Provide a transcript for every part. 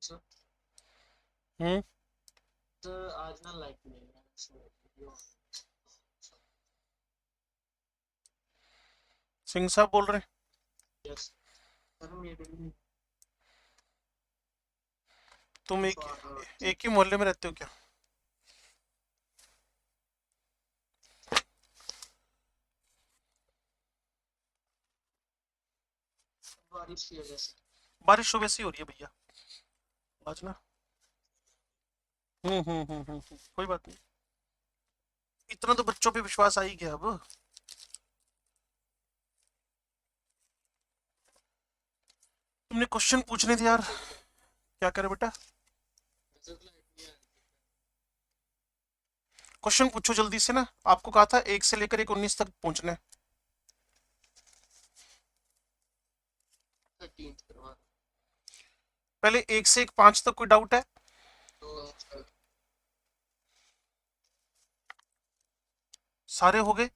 हम्म सिंह साहब बोल रहे हैं? तुम एक ही मोहल्ले में रहते हो क्या? बारिश सुबह से ही हो रही है भैया, आज ना। कोई बात नहीं। इतना तो बच्चों पे विश्वास आ ही गया अब। तुमने क्वेश्चन पूछने थे यार, क्या करे बेटा? क्वेश्चन पूछो जल्दी से ना, आपको कहा था 1 से लेकर 19 तक पहुंचना है। पहले 1 से 5 तक कोई डाउट है? सारे हो गए?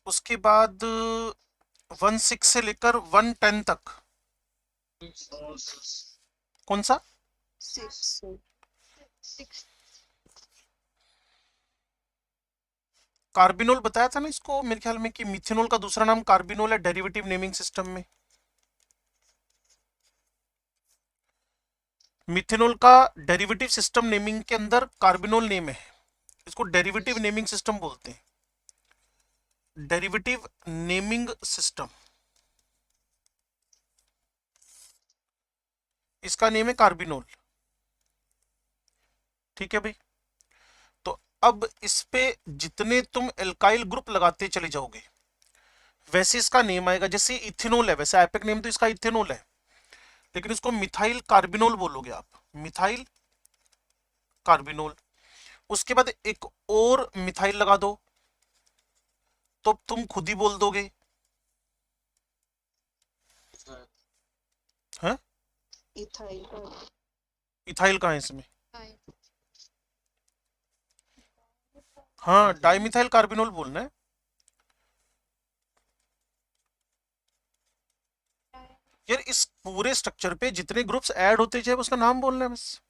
उसके बाद 16 से लेकर 110 तक कौन सा? कार्बिनोल बताया था ना इसको मेरे ख्याल में, कि मिथेनॉल का दूसरा नाम कार्बिनोल है डेरिवेटिव नेमिंग सिस्टम में। मिथेनॉल का डेरिवेटिव सिस्टम नेमिंग के अंदर कार्बिनोल नेम है, इसको डेरिवेटिव नेमिंग सिस्टम बोलते हैं। डेरिवेटिव नेमिंग सिस्टम, इसका नेम है कार्बिनोल। ठीक है भाई। तो अब इस पे जितने तुम एल्काइल ग्रुप लगाते चले जाओगे वैसे इसका नेम आएगा। जैसे इथेनॉल है, वैसे एपिक नेम तो इसका इथेनॉल है, लेकिन इसको मिथाइल कार्बिनोल बोलोगे आप, मिथाइल कार्बिनोल। उसके बाद एक और मिथाइल लगा दो तो तुम खुद ही बोल दोगे। हैं? इथाइल कहाँ है इसमें? हाँ, डाइमिथाइल कार्बिनोल बोलना है। यार इस पूरे स्ट्रक्चर पे जितने ग्रुप्स ऐड होते जाए उसका नाम बोलना है बस।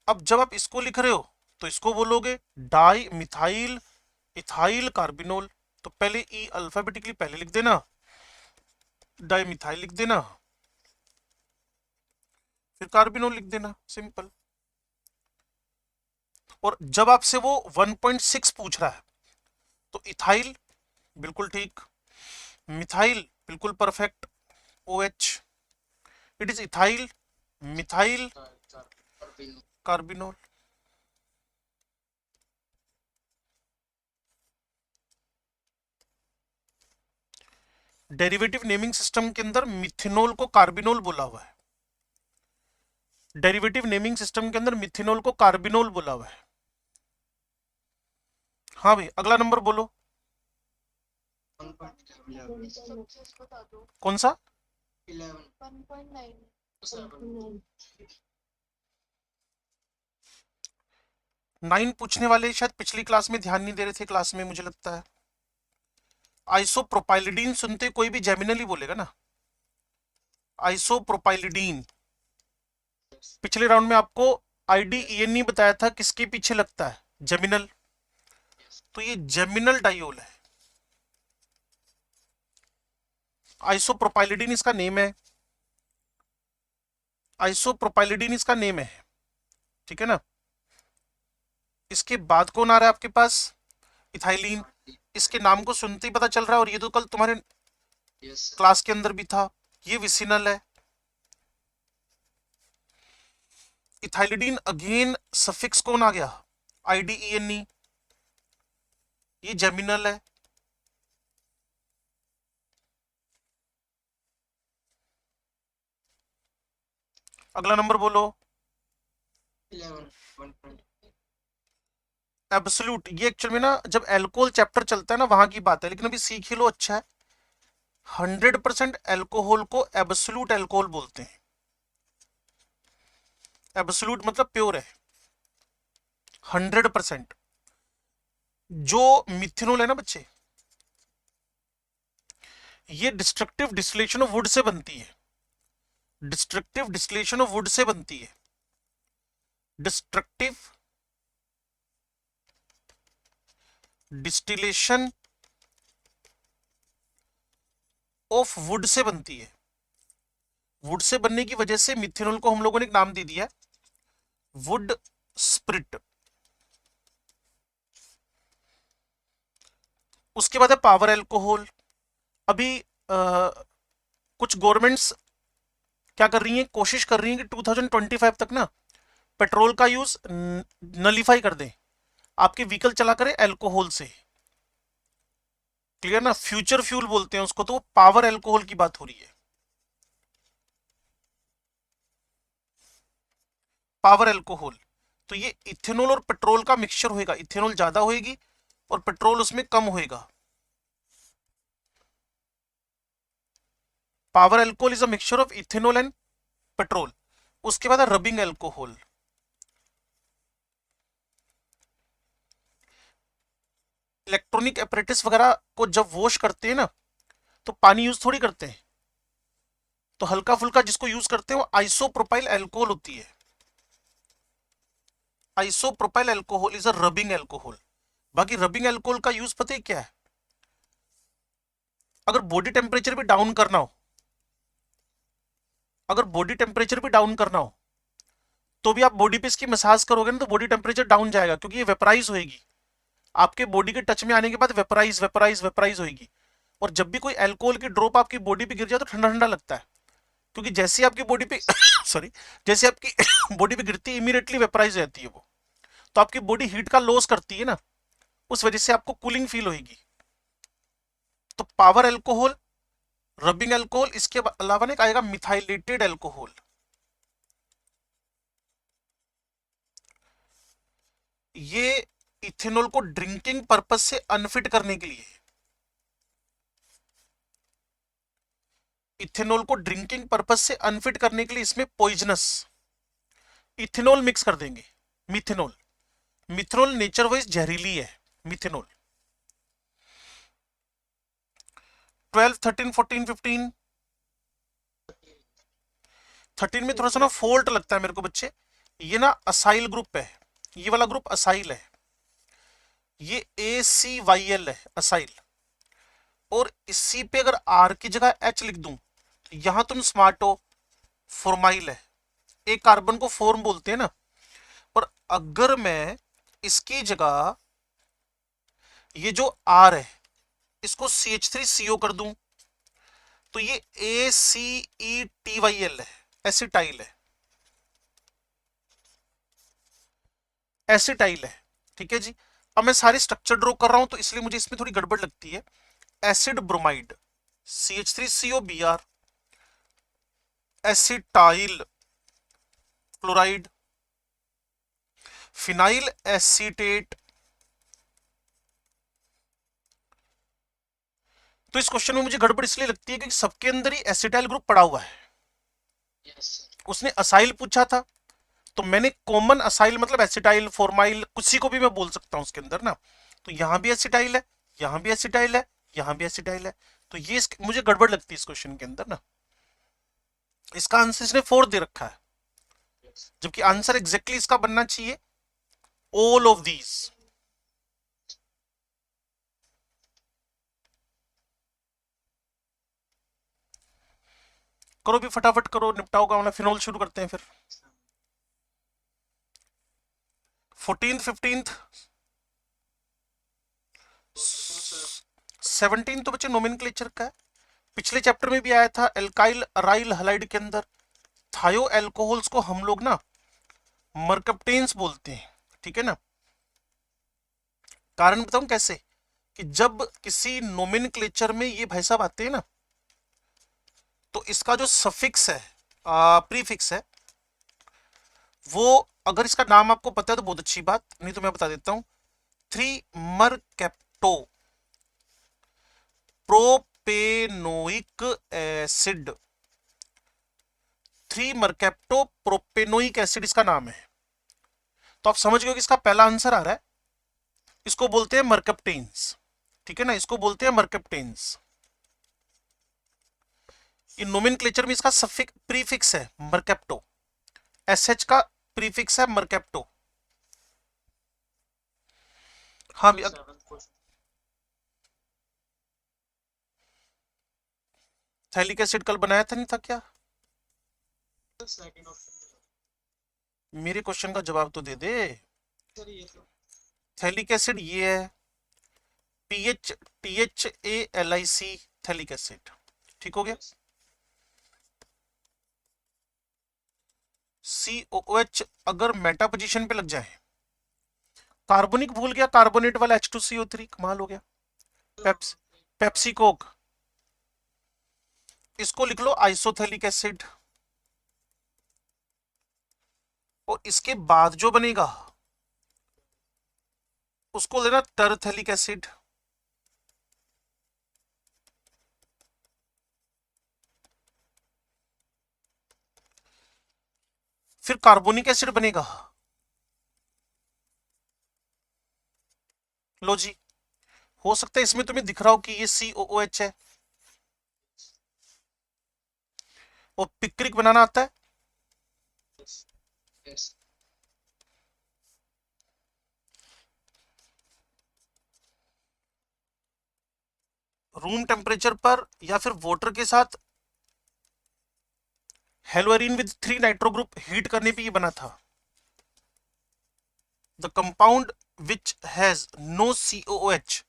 अब जब आप इसको लिख रहे हो तो इसको बोलोगे डाई मिथाइल इथाइल कार्बिनोल। तो पहले ई अल्फाबेटिकली पहले लिख देना, डाई मिथाइल लिख देना, फिर कार्बिनोल लिख देना, सिंपल। और जब आपसे वो 1.6 पूछ रहा है तो इथाइल बिल्कुल ठीक, मिथाइल बिल्कुल perfect, O H, it is ethyl methyl carbinol. Derivative naming system के अंदर मिथेनॉल को कार्बिनोल बोला हुआ है, डेरिवेटिव नेमिंग सिस्टम के अंदर मिथेनॉल को कार्बिनोल बोला हुआ है। हाँ भाई, अगला नंबर बोलो। कौन सा? 9 पूछने वाले शायद पिछली क्लास में ध्यान नहीं दे रहे थे क्लास में, मुझे लगता है। आइसोप्रोपाइलिडीन सुनते कोई भी जेमिनल ही बोलेगा ना, आइसोप्रोपाइलिडीन। पिछले राउंड में आपको आईडीईएन नहीं बताया था किसके पीछे लगता है, जेमिनल। तो ये जेमिनल डाइओल है, आइसोप्रोपाइलिडीन इसका नेम है, आइसोप्रोपाइलिडीन इसका नेम है। ठीक है ना? इसके बाद कौन आ रहा है आपके पास? इथाइलिन। इसके नाम को सुनते ही पता चल रहा है, और ये तो कल तुम्हारे क्लास के अंदर भी था, ये विसिनल है। इथाइलिडीन अगेन सफिक्स कौन आ गया? आईडीईएन, ये जेमिनल है। अगला नंबर बोलो। एब्सोल्यूट, ये एक्चुअल में ना जब एल्कोहल चैप्टर चलता है ना वहां की बात है, लेकिन अभी सीख ही लो, अच्छा है। 100% एल्कोहल को एब्सोल्यूट एल्कोहल बोलते हैं। एब्सोल्यूट मतलब प्योर है, 100%। जो मिथेनॉल है ना बच्चे, ये destructive distillation of would say बनती है, destructive distillation of would say बनती है, destructive distillation of would say बनती है। वुड से बनने की वजह से मिथेनॉल को हम लोगों ने एक नाम दे दिया है, वुड स्प्रिट। उसके बाद है पावर एल्कोहल। अभी कुछ गवर्नमेंट्स क्या कर रही हैं, कोशिश कर रही हैं कि 2025 तक ना पेट्रोल का यूज नलीफाई कर दें, आपके व्हीकल चला करें एल्कोहल से। क्लियर ना, फ्यूचर फ्यूल बोलते हैं उसको, तो पावर एल्कोहल की बात हो रही है, पावर एल्कोहल। तो ये इथेनॉल और पेट्रोल का मिक्सचर होएगा, इथेनॉल ज्यादा होएगी और पेट्रोल उसमें कम होएगा। Power alcohol is a mixture of ethanol and petrol. उसके बाद है रबिंग एल्कोहल। इलेक्ट्रॉनिक अपरेटिस वगैरह को जब वॉश करते हैं ना, तो पानी यूज थोड़ी करते हैं, तो हल्का फुल्का जिसको यूज करते हैं वो आइसोप्रोपाइल एल्कोहल होती है। Isopropyl alcohol is a rubbing alcohol. बाकी रबिंग एल्कोहल का यूज पता है क्या है, अगर बॉडी टेम्परेचर भी डाउन करना हो, अगर बॉडी टेम्परेचर भी डाउन करना हो तो भी आप बॉडी पे इसकी मसाज करोगे ना तो बॉडी टेम्परेचर डाउन जाएगा, क्योंकि ये वेपराइज होएगी, आपके बॉडी के टच में आने के बाद वेपराइज वेपराइज वेपराइज होएगी। और जब भी कोई अल्कोहल की ड्रॉप आपकी बॉडी पे गिर जाए तो ठंडा ठंडा लगता है, क्योंकि जैसे आपकी बॉडी पे सॉरी, जैसे आपकी बॉडी पे गिरती है इमीडिएटली वेपराइज हो जाती है वो, तो आपकी बॉडी हीट का लॉस करती है ना, उस वजह से आपको कूलिंग फील होगी। तो पावर एल्कोहल, रबिंग एल्कोहल, इसके अलावा एक आएगा मिथाइलेटेड एल्कोहल। ये इथेनॉल को ड्रिंकिंग पर्पस से अनफिट करने के लिए, इथेनॉल को ड्रिंकिंग पर्पस से अनफिट करने के लिए इसमें पॉइजनस इथेनॉल मिक्स कर देंगे, मिथेनॉल। मिथेनॉल नेचर वाइज जहरीली है, मिथेनॉल। 12, 13, 14, 15, 13 में थोड़ा सा ना फॉल्ट लगता है मेरे को बच्चे, ये ना असाइल ग्रुप है, ये वाला ग्रुप असाइल है, ये ACYL है, असाइल। और इसी पे अगर आर की जगह एच लिख दूं तो यहां तुम स्मार्ट हो, फॉर्माइल है, एक कार्बन को फॉर्म बोलते हैं ना। और अगर मैं इसकी जगह ये जो आर है इसको CH3CO कर दूं तो ये ACETYL है, एसिटाइल है, एसिटाइल है। ठीक है जी। अब मैं सारी स्ट्रक्चर ड्रॉ कर रहा हूं तो इसलिए मुझे इसमें थोड़ी गड़बड़ लगती है। Acid bromide CH3COBr, acetyl chloride, phenyl acetate. तो इस क्वेश्चन में मुझे गड़बड़ इसलिए लगती है क्योंकि सबके अंदर ही एसिटाइल ग्रुप पड़ा हुआ है। उसने असाइल पूछा था तो मैंने कॉमन असाइल मतलब एसिटाइल फॉर्माइल किसी को भी मैं बोल सकता हूं उसके अंदर ना। तो यहां भी एसिटाइल है, यहां भी एसिटाइल है, यहां भी एसिटाइल है। तो ये मुझे गड़बड़ लगती है इस क्वेश्चन के अंदर ना। इसका आंसर इसने 4 दे रखा है, जबकि आंसर एग्जैक्टली इसका बनना चाहिए ऑल ऑफ दीज। करो भी फटाफट करो, निपटाओ का, फिनोल शुरू करते हैं फिर। 14th 15th 17 तो बच्चे नोमेनक्लेचर का है, पिछले चैप्टर में भी आया था। एल्काइल अराइल हलाइड के अंदर थायो एल्कोहल्स को हम लोग ना मर्कप्टेन्स बोलते हैं। ठीक है ना, कारण बताऊं कैसे, कि जब किसी नोमेनक्लेचर में ये भाई साहब आते हैं ना तो इसका जो सफिक्स है, प्रीफिक्स है, वो अगर इसका नाम आपको पता है तो बहुत अच्छी बात, नहीं तो मैं बता देता हूं। 3 mercapto propanoic acid, 3 mercapto propanoic acid इसका नाम है। तो आप समझ गए कि इसका पहला आंसर आ रहा है, इसको बोलते हैं मरकप्टेन्स। ठीक है ना, इसको बोलते हैं मरकप्टेन्स। इन नोमेनक्लेचर में इसका सफिक्स प्रीफिक्स है मर्केप्टो, एसएच का प्रीफिक्स है मर्केप्टो। हाँ भी थैलिक एसिड कल बनाया था नहीं था क्या? मेरे क्वेश्चन का जवाब तो दे दे। थैलिक एसिड ये है THALIC थैलिक एसिड, ठीक हो गया। COOH अगर मेटा पोजीशन पे लग जाए, कार्बोनिक भूल गया, कार्बोनेट वाला H2CO3, कमाल हो गया। पेप्सी कोक, इसको लिख लो आइसोथैलिक एसिड, और इसके बाद जो बनेगा उसको लेना टरथैलिक एसिड। फिर कार्बोनिक एसिड बनेगा। लो जी, हो सकता है इसमें तुम्हें दिख रहा हो कि ये COOH है। और पिक्रिक बनाना आता है? रूम टेम्परेचर पर या फिर वाटर के साथ हेलोरीन विद 3 नाइट्रो ग्रुप हीट करने पे ये बना था। The compound which has no COOH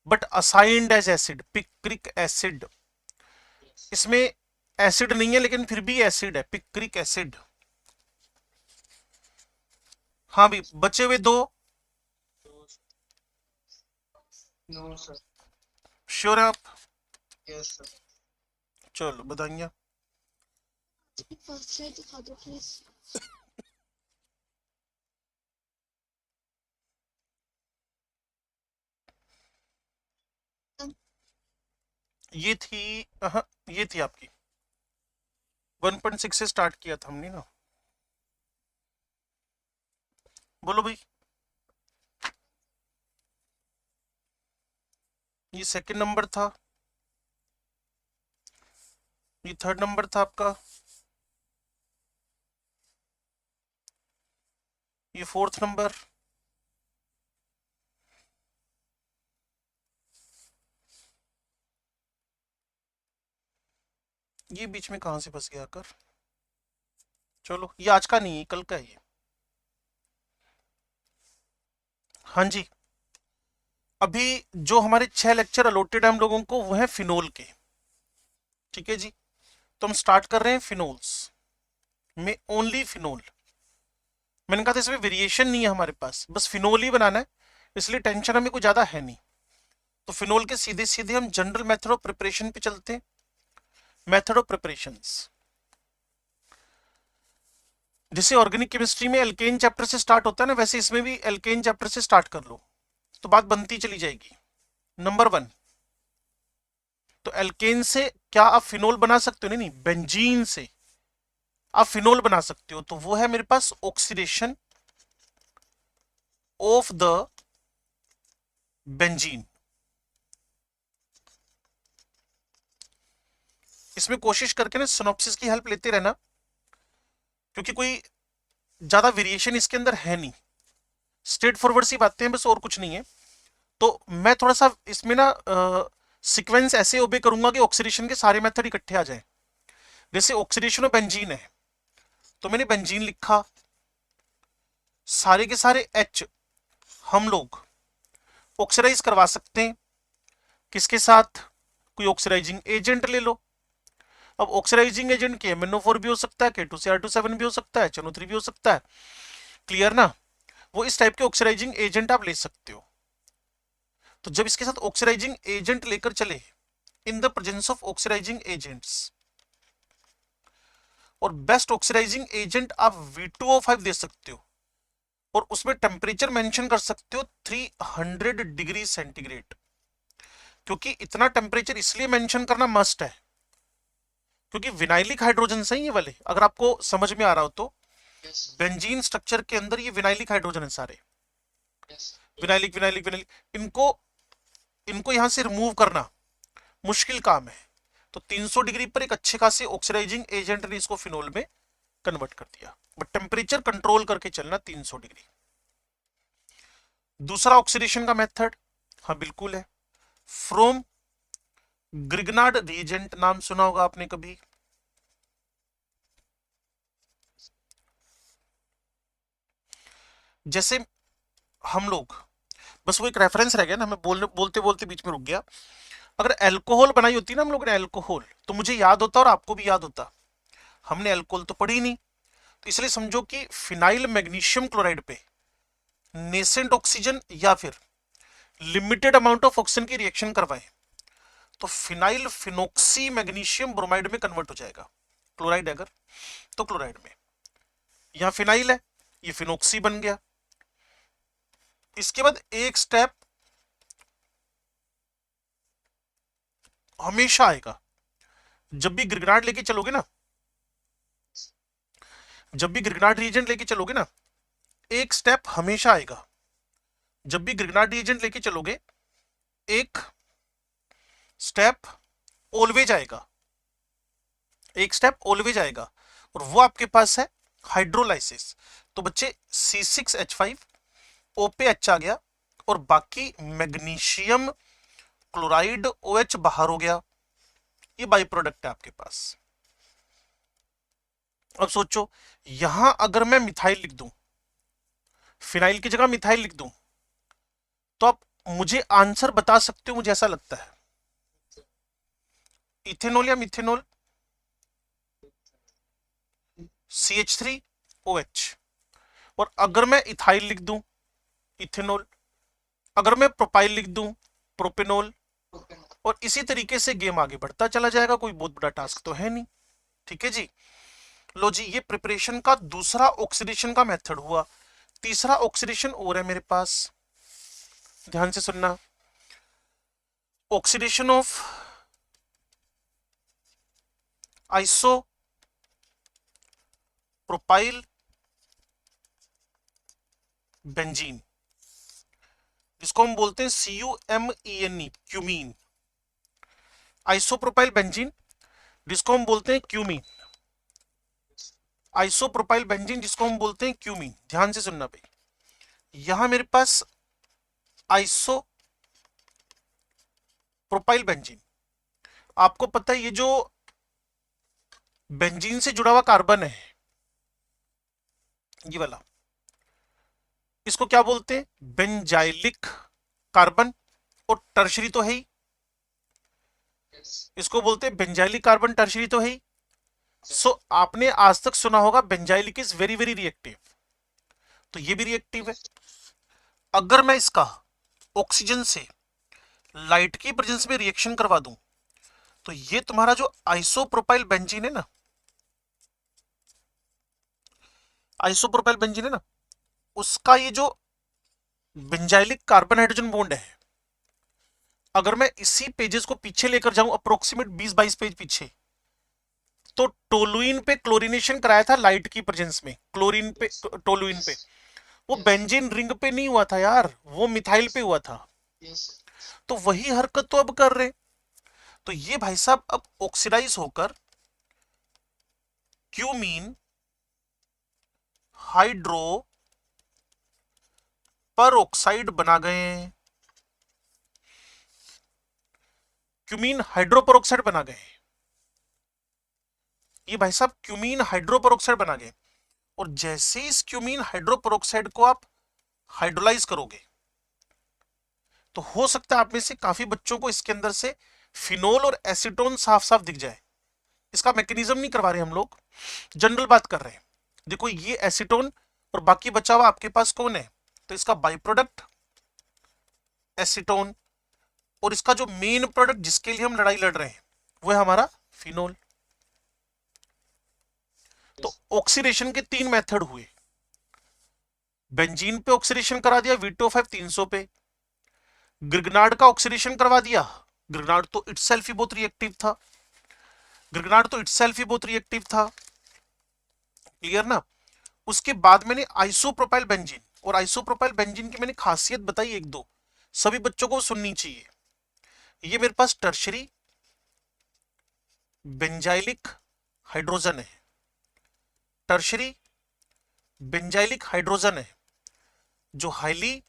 but assigned as acid, picric acid. इसमें एसिड नहीं है लेकिन फिर भी एसिड है, पिक्रिक एसिड। हाँ भी बचे हुए दो, नो सर। श्योर है आप? Yes sir. चलो बताइए। फर्स्ट साइड दिखा दो प्लीज। ये थी, हाँ ये थी आपकी 1.6 से स्टार्ट किया था हमने ना। बोलो भाई। ये सेकंड नंबर था, ये थर्ड नंबर था आपका, ये फोर्थ नंबर, ये बीच में कहां से फंस गया कर। चलो ये आज का नहीं है, कल का है ये। हाँ जी, अभी जो हमारे 6 लेक्चर अलॉटेड है हम लोगों को वो है फिनोल के, ठीक है जी। तो हम स्टार्ट कर रहे हैं फिनोल्स में, ओनली फिनोल। मैंने कहा था इसमें वेरिएशन नहीं है हमारे पास, बस फिनोल ही बनाना है, इसलिए टेंशन हमें कोई ज्यादा है नहीं। तो फिनोल के सीधे सीधे हम जनरल मेथड ऑफ प्रिपरेशन पे चलते हैं। मेथड ऑफ प्रिपरेशंस, जैसे ऑर्गेनिक केमिस्ट्री में एल्केन चैप्टर से स्टार्ट होता है ना, वैसे इसमें भी एल्केन चैप्टर से स्टार्ट कर लो तो बात बनती चली जाएगी। नंबर 1, तो एल्केन से क्या आप फिनोल बना सकते हो? नहीं नहीं, बेंजीन से आप फिनोल बना सकते हो। तो वो है मेरे पास ऑक्सीडेशन ऑफ द बेंजीन। इसमें कोशिश करके ना सिनॉप्सिस की हेल्प लेते रहना, क्योंकि कोई ज्यादा वेरिएशन इसके अंदर है नहीं, स्ट्रेट फॉरवर्ड सी बातें हैं बस, और कुछ नहीं है। तो मैं थोड़ा सा इसमें ना सीक्वेंस ऐसे ओबे करूंगा कि ऑक्सीडेशन के सारे मेथड इकट्ठे आ जाए। जैसे ऑक्सीडेशन ऑफ बेंजीन है, तो मैंने बेंजीन लिखा, सारे के सारे H हम लोग ऑक्सीडाइज करवा सकते हैं किसके साथ? कोई ऑक्सीडाइजिंग एजेंट ले लो। अब ऑक्सीडाइजिंग एजेंट KMnO4 भी हो सकता है, K2Cr27 भी हो सकता है, HNO3 भी हो सकता है, क्लियर ना? वो इस टाइप के ऑक्सीडाइजिंग एजेंट आप ले सकते हो। तो जब इसके साथ ऑक्सीडाइजिंग एजेंट लेकर चले, in the presence of oxidising agents, और बेस्ट ऑक्सीडाइजिंग एजेंट आप V2O5 दे सकते हो, और उसमें टेम्परेचर मेंशन कर सकते हो 300 डिग्री सेंटीग्रेड। क्योंकि इतना टेम्परेचर इसलिए मेंशन करना मस्ट है क्योंकि विनाइलिक हाइड्रोजन है ये वाले, अगर आपको समझ में आ रहा हो तो। बेंजीन स्ट्रक्चर के अंदर ये विनाइलिक हाइड्रोजन है सारे, विनाइलिक विनाइलिक विनाइलिक। इनको यहां से रिमूव करना मुश्किल काम है, तो 300 डिग्री पर एक अच्छे खासे ऑक्सीडाइजिंग एजेंट ने इसको फिनोल में कन्वर्ट कर दिया, बट टेम्परेचर कंट्रोल करके चलना 300 डिग्री। दूसरा ऑक्सीडेशन का मेथड, हाँ बिल्कुल है, फ्रोम ग्रिग्नार्ड रिएजेंट, नाम सुना होगा आपने कभी। जैसे हम लोग, बस वो एक रेफरेंस रह गया ना, मैं बोलते बोलते बीच में रुक गया। अगर अल्कोहल बनाई होती ना हम लोग ने अल्कोहल, तो मुझे याद होता और आपको भी याद होता, हमने अल्कोहल तो पढ़ी नहीं, तो इसलिए समझो कि फिनाइल मैग्नीशियम क्लोराइड पे नेसेंट ऑक्सीजन या फिर लिमिटेड अमाउंट ऑफ ऑक्सीजन की रिएक्शन करवाए तो फिनाइल फिनोक्सी मैग्नीशियम ब्रोमाइड में कन्वर्ट हो जाएगा। क्लोराइड अगर, तो क्लोराइड में, यहां फिनाइल है, ये फिनोक्सी बन गया। इसके बाद एक स्टेप हमेशा आएगा, जब भी ग्रिग्नार्ड लेके चलोगे ना, जब भी ग्रिग्नार्ड रिएजेंट लेके चलोगे ना, एक स्टेप हमेशा आएगा। जब भी ग्रिग्नार्ड रिएजेंट लेके चलोगे, एक स्टेप ऑलवेज आएगा, एक स्टेप ऑलवेज आएगा, और वो आपके पास है हाइड्रोलाइसिस। तो बच्चे C6H5O पे H आ गया और बाकी मैग्नीशियम क्लोराइड OH बाहर हो गया, ये बाई प्रोडक्ट है आपके पास। अब सोचो, यहां अगर मैं मिथाइल लिख दूं, फिनाइल की जगह मिथाइल लिख दूं, तो आप मुझे आंसर बता सकते हो, मुझे ऐसा लगता है इथेनॉल या मिथेनॉल, CH3OH। और अगर मैं इथाइल लिख दूं, इथेनॉल, अगर मैं प्रोपाइल लिख दूं, प्रोपेनॉल, और इसी तरीके से गेम आगे बढ़ता चला जाएगा, कोई बहुत बड़ा टास्क तो है नहीं। ठीक है जी, लो जी, ये प्रिपरेशन का दूसरा ऑक्सीडेशन का मेथड हुआ। तीसरा ऑक्सीडेशन और है मेरे पास, ध्यान से सुनना, oxidation of iso propyl benzene, जिसको हम बोलते हैं CUMENE, क्यूमीन। आइसोप्रोपाइल बेंजीन, जिसको हम बोलते हैं क्यूमीन, आइसोप्रोपाइल बेंजीन, जिसको हम बोलते हैं क्यूमीन। ध्यान से सुनना भाई, यहां मेरे पास आइसो प्रोपाइल बेंजीन, आपको पता है ये जो बेंजीन से जुड़ा हुआ कार्बन है, ये वाला, इसको क्या बोलते हैं, बेंजाइलिक कार्बन, और टर्शरी तो है ही, इसको बोलते हैं बेंजाइलिक कार्बन, टर्शरी तो है ही। सो आपने आज तक सुना होगा benzylic is very very reactive, तो ये भी रिएक्टिव है। अगर मैं इसका ऑक्सीजन से लाइट की प्रेजेंस में रिएक्शन करवा दूं, तो ये तुम्हारा जो आइसोप्रोपाइल बेंजीन है ना, आइसोप्रोपाइल बेंजीन है ना, उसका ये जो बेंजाइलिक कार्बन हाइड्रोजन बॉन्ड है, अगर मैं इसी पेजेस को पीछे लेकर जाऊं अप्रोक्सीमेट 20-22 पेज पीछे, तो टोलुइन पे क्लोरीनेशन कराया था लाइट की प्रेजेंस में, क्लोरीन पे, टोलुइन पे, वो बेंजीन रिंग पे नहीं हुआ था यार, वो मिथाइल पे हुआ था। तो वही हरकत तो अब कर रहे, तो ये भाई साहब अब ऑक्सीडाइज होकर क्यूमीन हाइड्रो पर ऑक्साइड बना गए, क्यूमीन हाइड्रोपरऑक्साइड बना गए, ये भाई साहब क्यूमीन हाइड्रोपरऑक्साइड बना गए। और जैसे इस क्यूमीन हाइड्रोपरऑक्साइड को आप हाइड्रोलाइज करोगे, तो हो सकता है आप में से काफी बच्चों को इसके अंदर से फिनोल और एसीटोन साफ साफ दिख जाए। इसका मैकेनिज्म नहीं करवा रहे हम लोग, जनरल बात कर रहे हैं। देखो ये एसीटोन और बाकी बचा हुआ आपके पास कौन है, तो इसका बाई प्रोडक्ट एसीटोन, और इसका जो मेन प्रोडक्ट जिसके लिए हम लड़ाई लड़ रहे हैं वो है हमारा फिनोल। तो ऑक्सीडेशन के 3 मेथड हुए, बेंजीन पे ऑक्सीडेशन करा दिया V2O5 300 पे, ग्रिग्नार्ड का ऑक्सीडेशन करवा दिया, ग्रिग्नार्ड तो इटसेल्फ ही बहुत रिएक्टिव था, ग्रिग्नार्ड तो इटसेल्फ ही बहुत रिएक्टिव था, क्लियर ना। उसके बाद मैंने आइसोप्रोपाइल बेंजीन, और आइसोप्रोपाइल बेंजीन की मैंने खासियत बताई एक दो, सभी बच्चों को सुननी चाहिए। ये मेरे पास टर्शरी बेंजाइलिक हाइड्रोजन है, टर्शरी बेंजाइलिक हाइड्रोजन है जो हाईली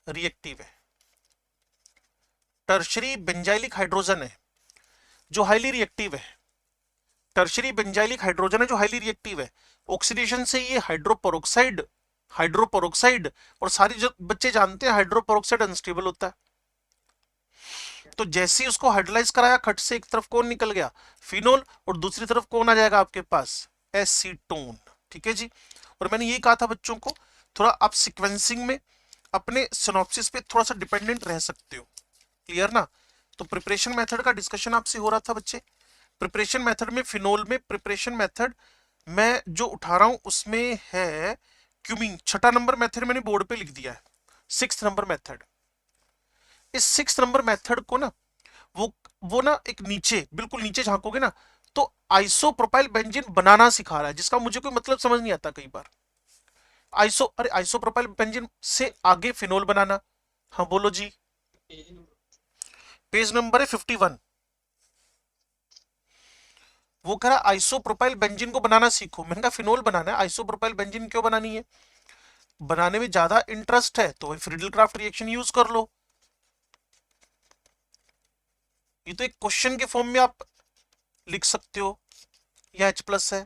रिएक्टिव है। टर्शरी बेंजाइलिक हाइड्रोजन है जो हाईली रिएक्टिव है। टर्शरी बेंजाइलिक हाइड्रोजन है जो हाईली रिएक्टिव है। ऑक्सीडेशन से ये हाइड्रोपेरोक्साइड और सारी जो बच्चे जानते हैं हाइड्रोपेरोक्साइड अनस्टेबल होता है। तो जैसे ही उसको हाइड्रोलाइज कराया, खट से एक तरफ कौन निकल गया, फिनोल, और दूसरी तरफ कौन आ जाएगा आपके पास, एसीटोन। ठीक है जी। और मैंने ये कहा था बच्चों को थोड़ा आप सिक्वेंसिंग में अपने सिनॉप्सिस पे थोड़ा सा डिपेंडेंट रह सकते हो। क्लियर ना। तो प्रिपरेशन मेथड का डिस्कशन आपसे हो रहा था बच्चे। प्रिपरेशन मेथड में फिनोल में प्रिपरेशन मेथड मैं जो उठा रहा हूं उसमें है क्यूमिंग। छठा नंबर मेथड मैंने बोर्ड पे लिख दिया है, 6th नंबर मेथड। इस 6th नंबर मेथड को ना वो ना एक नीचे बिल्कुल नीचे झांकोगे ना तो आइसोप्रोपाइल बेंजीन बनाना सिखा रहा है, जिसका मुझे कोई मतलब समझ नहीं आता कई बार। आइसोप्रोपाइल बेंजीन से आगे फिनोल बनाना। हाँ बोलो जी। पेज नंबर है 51। वो कह रहा आइसोप्रोपाइल बेंजीन को बनाना सीखो। मैंने कहा फिनोल बनाना है, आइसोप्रोपाइल बेंजीन क्यों बनानी है? बनाने में ज्यादा इंटरेस्ट है तो वही फ्रीडल क्राफ्ट रिएक्शन यूज कर लो। ये तो एक क्वेश्चन के फॉर्म में आप लिख सकते हो। यह H+ है।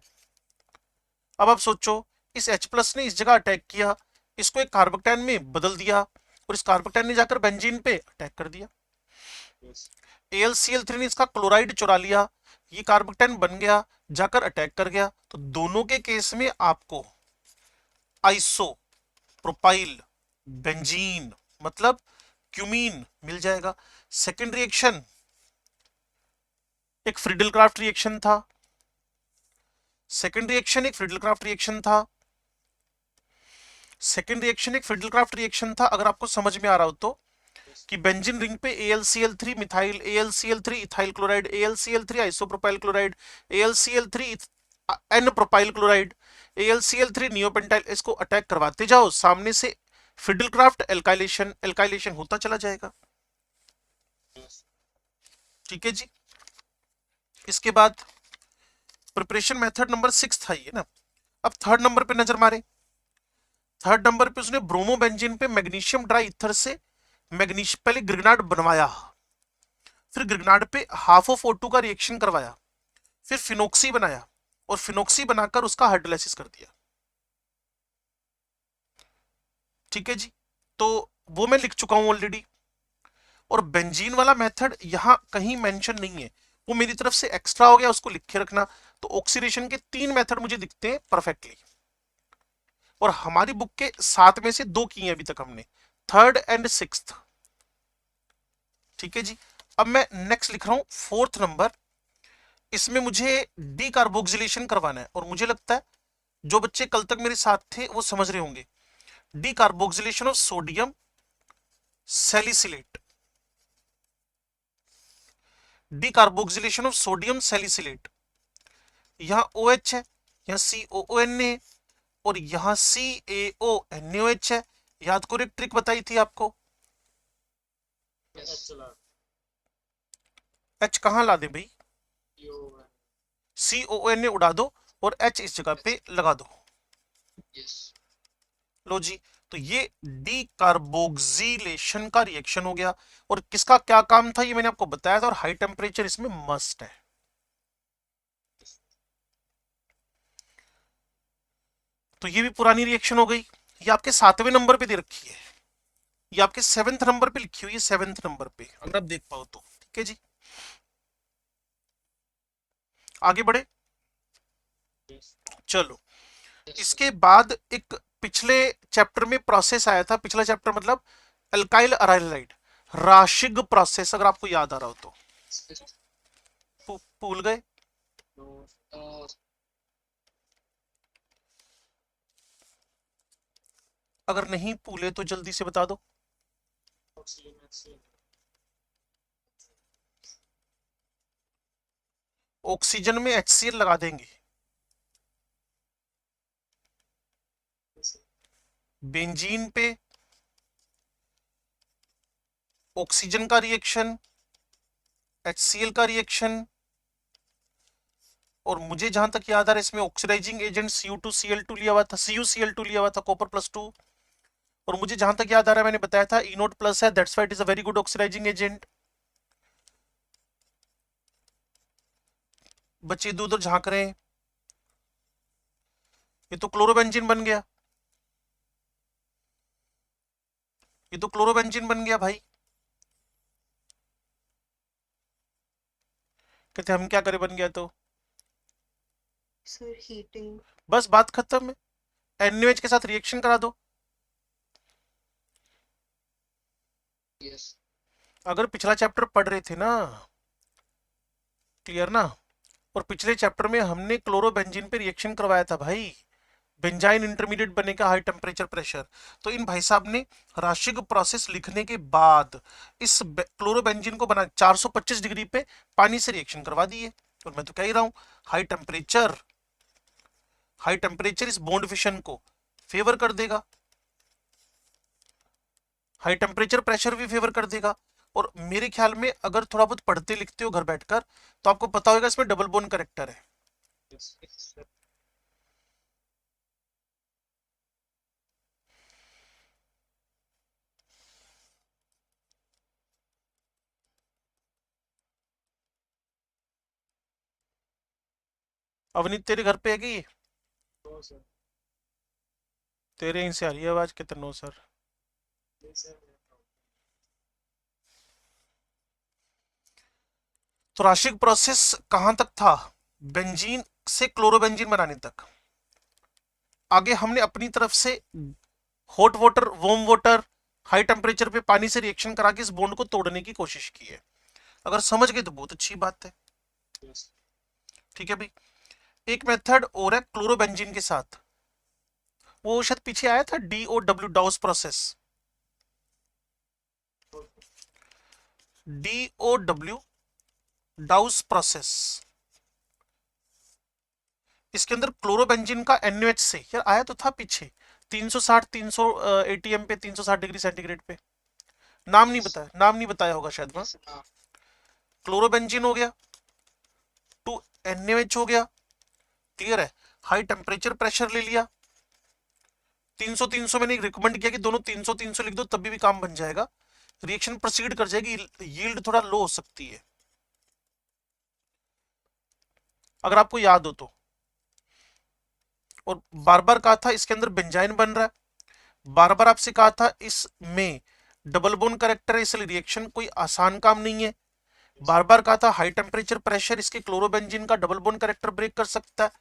अब आप सोचो, इस H+ ने इस जगह अटैक किया, इसको एक कार्बोक्टाइन में बदल दिया और इस कार्बोक्टाइन ने जाकर बेंजीन पे अटैक कर दिया। AlCl3 ने इसका क्लोराइड चुरा लिया, ये कार्बोक्टाइन बन गया, जाकर अटैक कर गया। तो दोनों के केस में आपको आइसो प्रोपाइल बेंजीन मतलब क्यूमीन मिल जाएगा। सेकेंड रिएक्शन एक फ्रीडल क्राफ्ट रिएक्शन था। सेकेंड रिएक्शन एक फ्रीडल क्राफ्ट रिएक्शन था। सेकेंड रिएक्शन एक फ्रीडल क्राफ्ट रिएक्शन था। अगर आपको समझ में आ रहा हो तो कि बेंजीन रिंग पे AlCl3 methyl, AlCl3 ethyl chloride, AlCl3 isopropyl chloride, AlCl3 n propyl chloride, AlCl3 neopentyl, इसको अटैक करवाते जाओ सामने से फिडल क्राफ्ट एल्काइलेशन होता चला जाएगा। ठीक है जी। इसके बाद प्रिपरेशन मेथड नंबर 6 था ये ना। अब थर्ड नंबर पे नजर मारे। थर्ड नंबर पे उसने ब्रोमो बेंजीन पे मैग्नीशियम ड्राई ईथर से मैग्नीशियम पहले ग्रिग्नार्ड बनवाया, फिर ग्रिग्नार्ड पे HOO का रिएक्शन करवाया, फिर फिनोक्सी बनाया और फिनोक्सी बनाकर उसका हाइड्रोलाइसिस कर दिया। ठीक है जी। तो वो मैं लिख चुका हूं ऑलरेडी। और बेंजीन वाला मेथड यहां कहीं मेंशन नहीं है, वो मेरी तरफ से एक्स्ट्रा हो गया, उसको लिख के रखना। तो ऑक्सीडेशन के 3 मेथड मुझे दिखते हैं परफेक्टली, और हमारी बुक के 7 में से 2 किए अभी तक हमने, 3rd एंड 6th। ठीक है जी। अब मैं नेक्स्ट लिख रहा हूं 4th नंबर। इसमें मुझे डीकार्बोक्सिलेशन करवाना है, और मुझे लगता है जो बच्चे कल तक मेरे साथ थे वो समझ रहे होंगे। Decarboxylation of sodium salicylate, decarboxylation of sodium salicylate. यहां OH है, यहां COON है, और यहां CaONOH है। याद करो एक ट्रिक बताई थी आपको, H कहां ला दे भाई, COON ने उड़ा दो और H इस जगह पे लगा दो। लो जी। तो ये डीकार्बोक्सिलेशन का रिएक्शन हो गया। और किसका क्या काम था ये मैंने आपको बताया था, और हाई टेम्परेचर इसमें मस्ट है। तो ये भी पुरानी रिएक्शन हो गई। ये आपके 7वें नंबर पे दे रखी है, ये आपके 7th नंबर पे लिखी हुई है, 7th नंबर पे, अगर आप देख पाओ तो। ठीक है जी। आगे बढ़े। चलो, इसके बाद एक पिछले चैप्टर में प्रोसेस आया था। पिछला चैप्टर मतलब अल्काइल अराइलाइड राशिग प्रोसेस, अगर आपको याद आ रहा हो तो। भूल गए? अगर नहीं भूले तो जल्दी से बता दो। ऑक्सीजन में HCl लगा देंगे। बेंजीन पे ऑक्सीजन का रिएक्शन, HCl का रिएक्शन, और मुझे जहां तक याद आ रहा है इसमें ऑक्सीडाइजिंग एजेंट Cu2Cl2 लिया हुआ था, CuCl2 लिया हुआ था, कॉपर+2। और मुझे जहां तक याद आ रहा है मैंने बताया था E0+ है, that's why it is a very good oxidising agent. बच्चे इधर उधर झांक रहे हैं। ये तो क्लोरोबेंजीन बन गया, ये तो क्लोरोबेंजीन बन गया भाई। कहते हम क्या करें, बन गया तो सर हीटिंग। बस बात खत्म है। NaOH के साथ रिएक्शन करा दो। Yes. अगर पिछला चैप्टर पढ़ रहे थे ना, क्लियर ना, और पिछले चैप्टर में हमने क्लोरोबेंजीन पे रिएक्शन करवाया था भाई, बेंजाइन इंटरमीडिएट बनेगा हाई टेम्परेचर प्रेशर। तो इन भाई साहब ने राशिक प्रोसेस लिखने के बाद इस क्लोरोबेंजीन को बना 425 डिग्री पे पानी से रिएक्शन करवा दिए। और मैं तो कह ही रहा हूं हाई टेम्परेचर इस बॉन्ड फिशन को फेवर कर देगा, हाई टेम्परेचर प्रेशर भी फेवर कर देगा। और मेरे ख्याल में अगर थोड़ा बहुत पढ़ते लिखते हो घर बैठकर तो आपको पता होगा इसमें डबल बॉन्ड करेक्टर है। Yes. Yes, sir. अवनीत तेरे घर पे है कि ये? No, sir. तेरे यहीं से आ रही है आवाज, कितना नो सर। Yes, sir. तो राशिक प्रोसेस कहां तक था? बेंजीन से क्लोरोबेंजीन बनाने तक। आगे हमने अपनी तरफ से hot water, warm water, high temperature पे पानी से रिएक्शन करा के इस बॉन्ड को तोड़ने की कोशिश की है। अगर समझ गए तो बहुत अच्छी बात है। Yes. ठीक है भाई। एक मेथड और है क्लोरोबेंजीन के साथ, वो शायद पीछे आया था, DOW, डाउस प्रोसेस। DOW, डाउस process. इसके अंदर क्लोरोबेंजीन का NaOH से यार आया तो था पीछे 360 300 ATM पे, 360 डिग्री सेंटीग्रेड पे। नाम नहीं बताया, नाम नहीं बताया होगा शायद वहां। Yes, sir. क्लोरोबेंजीन हो गया, टू NaOH हो गया, क्लियर है। हाई टेम्परेचर प्रेशर ले लिया, 300 300 मैंने रिकमेंड किया कि दोनों 300 300 लिख दो तभी भी काम बन जाएगा, रिएक्शन प्रोसीड कर जाएगी, यील्ड थोड़ा लो हो सकती है अगर आपको याद हो तो। और बार बार कहा था इसके अंदर बेंजाइन बन रहा है, बार बार आपसे कहा था इसमें डबल बोन करेक्टर है, इसलिए रिएक्शन कोई आसान काम नहीं है। बार बार कहा था हाई टेम्परेचर प्रेशर इसके क्लोरोबेंजीन का डबल बोन करेक्टर ब्रेक कर सकता है।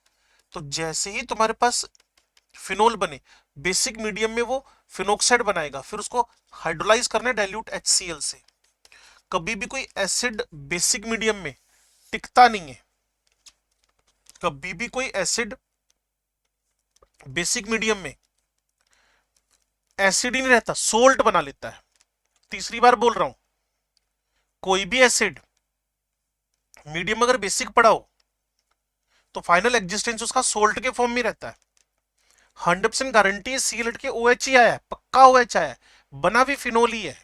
तो जैसे ही तुम्हारे पास फिनोल बने बेसिक मीडियम में, वो फिनोक्साइड बनाएगा, फिर उसको हाइड्रोलाइज करना है डाइल्यूट HCl से। कभी भी कोई एसिड बेसिक मीडियम में टिकता नहीं है, कभी भी कोई एसिड बेसिक मीडियम में एसिड ही नहीं रहता, सोल्ट बना लेता है। तीसरी बार बोल रहा हूं, कोई भी एसिड मीडियम अगर बेसिक पड़ा हो तो फाइनल एग्जिस्टेंस उसका सोल्ट के फॉर्म में रहता है। 100% गारंटी है Cl के OH ही आया है, पक्का OH आया है, बना भी फिनोल ही है।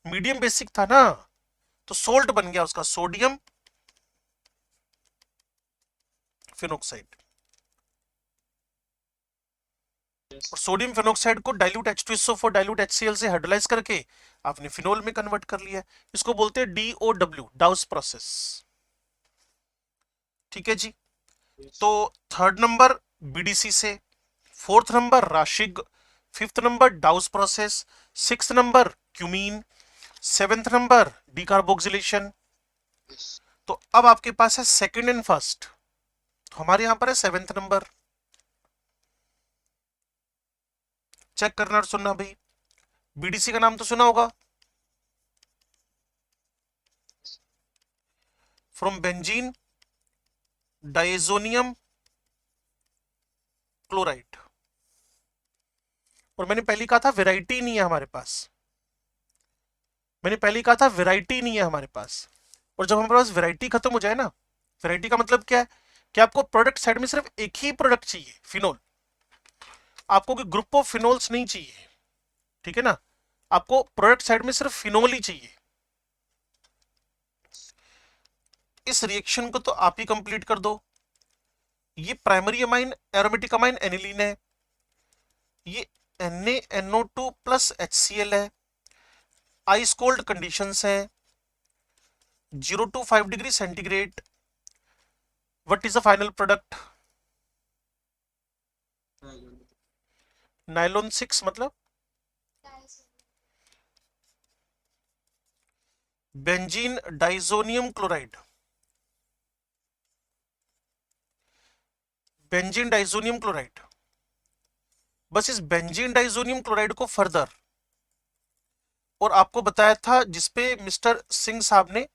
मीडियम बेसिक था ना, तो सोल्ट बन गया उसका सोडियम फिनोक्साइड। Yes. और सोडियम फिनोक्साइड को डाइल्यूट H2SO4 डाइल्यूट HCl से हाइड्रोलाइज करके आपने फिनोल में कन्वर्ट कर लिया है। इसको बोलते हैं DOW, डाउस प्रोसेस। ठीक है जी। Yes. तो थर्ड नंबर BDC से, fourth number Raschig, fifth number Dow's process, sixth number cumene, seventh number decarboxylation. Yes. तो अब आपके पास है सेकंड एंड फर्स्ट, तो हमारे यहां पर है सेवेंथ नंबर। चेक करना और सुनना भाई, BDC का नाम तो सुना होगा, फ्रॉम बेंजीन डाइजोनियम क्लोराइड। और मैंने पहले कहा था वैरायटी नहीं है हमारे पास, मैंने पहले कहा था वैरायटी नहीं है हमारे पास। और जब हमारे पास वैरायटी खत्म हो जाए ना, वैरायटी का मतलब क्या है कि आपको प्रोडक्ट साइड में सिर्फ एक ही प्रोडक्ट चाहिए, फिनोल। आपको कोई ग्रुप ऑफ फिनोल्स नहीं चाहिए, ठीक है ना, आपको प्रोडक्ट साइड में सिर्फ फिनोल ही चाहिए। इस रिएक्शन को तो आप ही कंप्लीट कर दो, ये primary amine aromatic amine aniline है, ये NaNO2 प्लस HCl है, आइस कोल्ड कंडीशंस है, 0 to 5 degree centigrade. What is the final product? Nylon 6 मतलब benzene diazonium chloride. Benzene diazonium chloride. बस इस बेंजीन डाइजोनियम क्लोराइड को फर्दर, और आपको बताया था जिसपे मिस्टर सिंह साहब ने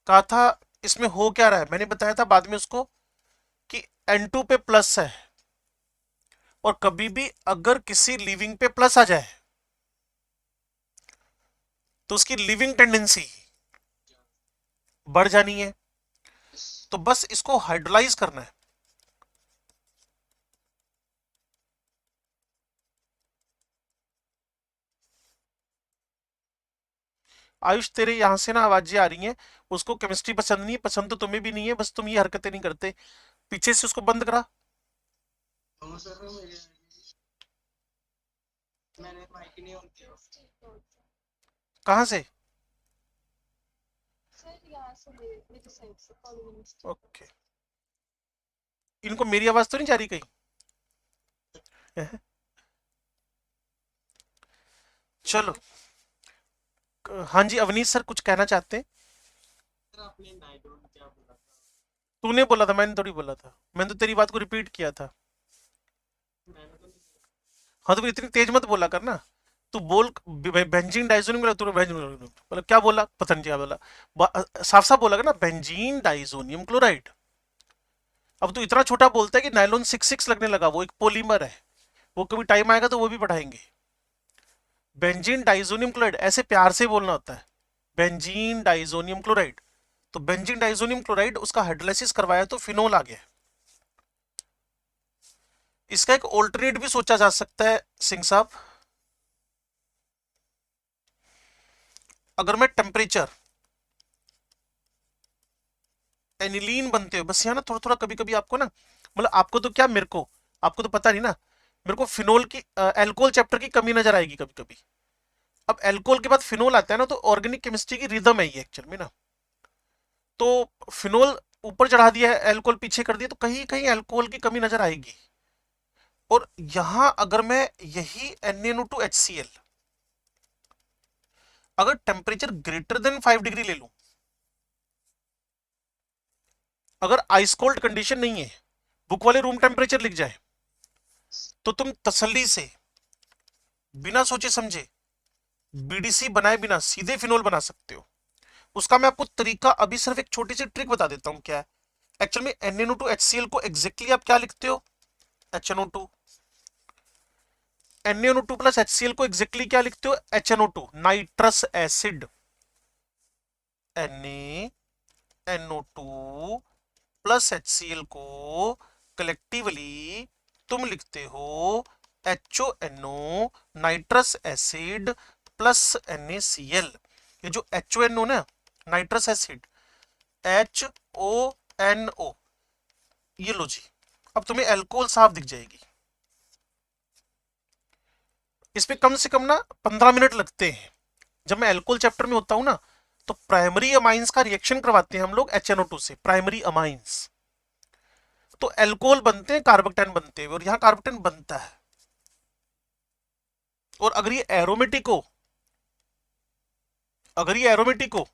कहा था इसमें हो क्या रहा है, मैंने बताया था बाद में उसको कि N2 पे प्लस है, और कभी भी अगर किसी लिविंग पे प्लस आ जाए तो उसकी लिविंग टेंडेंसी बढ़ जानी है. तो बस इसको हाइड्रोलाइज करना है. आयुष तेरे यहां से ना आवाजें आ रही हैं, उसको केमिस्ट्री पसंद नहीं है, पसंद तो तुम्हें भी नहीं है, बस तुम ये हरकतें नहीं करते. पीछे से उसको बंद करा. मैंने माइक नहीं ऑन किया. कहां से? ओके. इनको मेरी आवाज तो नहीं जा रही कहीं? चलो. हाँ जी अवनीश सर कुछ कहना चाहते हैं? सर आपने नाइलॉन क्या बोला था? तूने बोला था, मैंने थोड़ी बोला था, मैंने तो तेरी बात को रिपीट किया था. मैंने तो नहीं. हाँ तो फिर इतनी तेज मत बोला करना. तू बोल बेंजीन डाइजोनियम बोला, तूने मतलब क्या बोला पता नहीं क्या बोला. साफ साफ बोला ना बेंजीन डाइजोनियम क्लोराइड. अब तू इतना छोटा बोलता है कि नाइलॉन 66 लगने लगा, वो एक पॉलीमर है, वो कभी टाइम आएगा तो वो भी पढ़ाएंगे. बेंजीन डाइजोनियम क्लोराइड ऐसे प्यार से बोलना होता है, बेंजीन डाइजोनियम क्लोराइड. तो बेंजीन डाइजोनियम क्लोराइड उसका हाइड्रोलाइसिस करवाया तो फिनोल आ गया. इसका एक ऑल्टरनेट भी सोचा जा सकता है सिंह साहब. अगर मैं टेम्परेचर एनिलीन बनते हो, बस यहाँ ना थोड़ा थोड़ा कभी कभी आपको ना, मतलब आपको तो क्या, मेरे को, आपको तो पता नहीं ना, मेरे को फिनोल की एल्कोहल चैप्टर की कमी नजर आएगी कभी कभी. अब एल्कोहल के बाद फिनोल आता है ना, तो ऑर्गेनिक केमिस्ट्री की रिदम है ये एक्चुअल में ना. तो फिनोल ऊपर चढ़ा दिया है, एल्कोहल पीछे कर दिया, तो कहीं कहीं एल्कोहल की कमी नजर आएगी. और यहां अगर मैं यही NaNO2HCl अगर टेम्परेचर ग्रेटर देन 5 डिग्री ले लूं, अगर आइस कोल्ड कंडीशन नहीं है, बुक वाले रूम टेम्परेचर लिख जाए, तो तुम तसल्ली से बिना सोचे समझे BDC बनाए बिना सीधे फिनोल बना सकते हो. उसका मैं आपको तरीका अभी सिर्फ एक छोटी सी ट्रिक बता देता हूं क्या है. एक्चुअल में NaNO2HCl को एग्जैक्टली आप क्या लिखते हो? HNO2. NaNO2 प्लस HCl को एग्जैक्टली क्या लिखते हो? HNO2 nitrous acid. NaNO2 plus HCl को कलेक्टिवली तुम लिखते हो HONO nitrous acid plus NaCl. ये जो HONO ना, नाइट्रस एसिड, HONO, ये लो जी. अब तुम्हें एल्कोहल साफ दिख जाएगी. इस पे कम से कम ना 15 मिनट लगते हैं. जब मैं एल्कोहल चैप्टर में होता हूं ना, तो प्राइमरी अमाइंस का रिएक्शन करवाते हैं हम लोग HNO2 से, प्राइमरी अमाइंस. तो एल्कोहल बनते हैं, कार्बोक्टेन बनते हैं, और यहां कार्बोक्टेन बनता है. और अगर ये एरोमेटिक हो, अगर ये एरोमेटिक हो,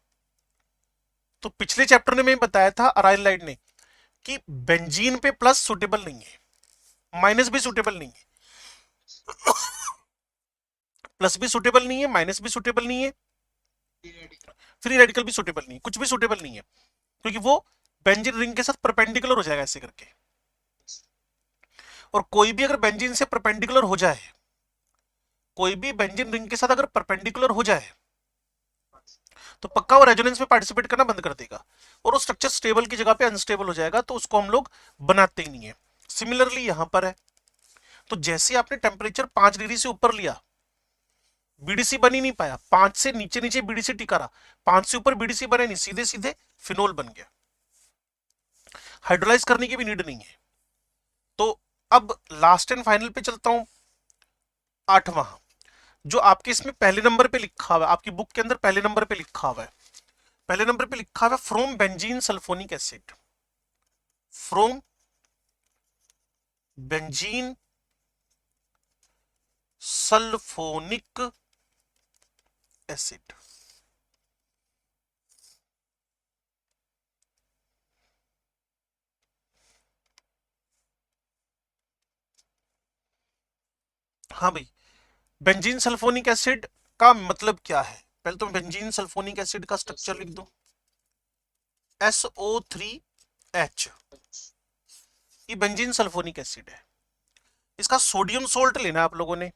तो पिछले चैप्टर में मैं बताया था अराइल लाइड ने कि बेंजीन पे प्लस सुटेबल नहीं है, माइनस भी सुटेबल नहीं है, प्लस भी सुटेबल नहीं है, माइनस भी सुटेबल नहीं है, फ्री रेडिकल भी सुटेबल नहीं है, कुछ भी सुटेबल नहीं है, क्योंकि वो बेंजीन रिंग के साथ परपेंडिकुलर हो जाएगा ऐसे करके. और कोई भी अगर बेंजीन से परपेंडिकुलर हो जाए, कोई भी बेंजीन रिंग के साथ अगर परपेंडिकुलर हो जाए, तो पक्का वो रेजोनेंस में पार्टिसिपेट करना बंद कर देगा, और वो स्ट्रक्चर स्टेबल की जगह पे अनस्टेबल हो जाएगा, तो उसको हम लोग बनाते ही नहीं है. सिमिलरली यहां पर है. तो जैसे आपने टेम्परेचर 5 डिग्री से ऊपर लिया, BDC बन ही नहीं पाया, 5 से नीचे नीचे BDC टिका रहा, 5 से ऊपर BDC बने नहीं, सीधे सीधे फिनोल बन गया. हाइड्रोलाइज करने की भी नीड नहीं है. तो अब लास्ट एंड फाइनल पे चलता हूं, 8वां, जो आपके इसमें पहले नंबर पे लिखा हुआ है, आपकी बुक के अंदर पहले नंबर पे लिखा हुआ है, पहले नंबर पे लिखा हुआ है from benzene sulphonic acid, from benzene sulphonic acid. हाँ भाई, बेंजीन सल्फोनिक एसिड का मतलब क्या है, पहले तो बेंजीन सल्फोनिक एसिड का स्ट्रक्चर लिख दो, SO3H, ये बेंजीन सल्फोनिक एसिड है। इसका सोडियम सोल्ट लेना है आप लोगों ने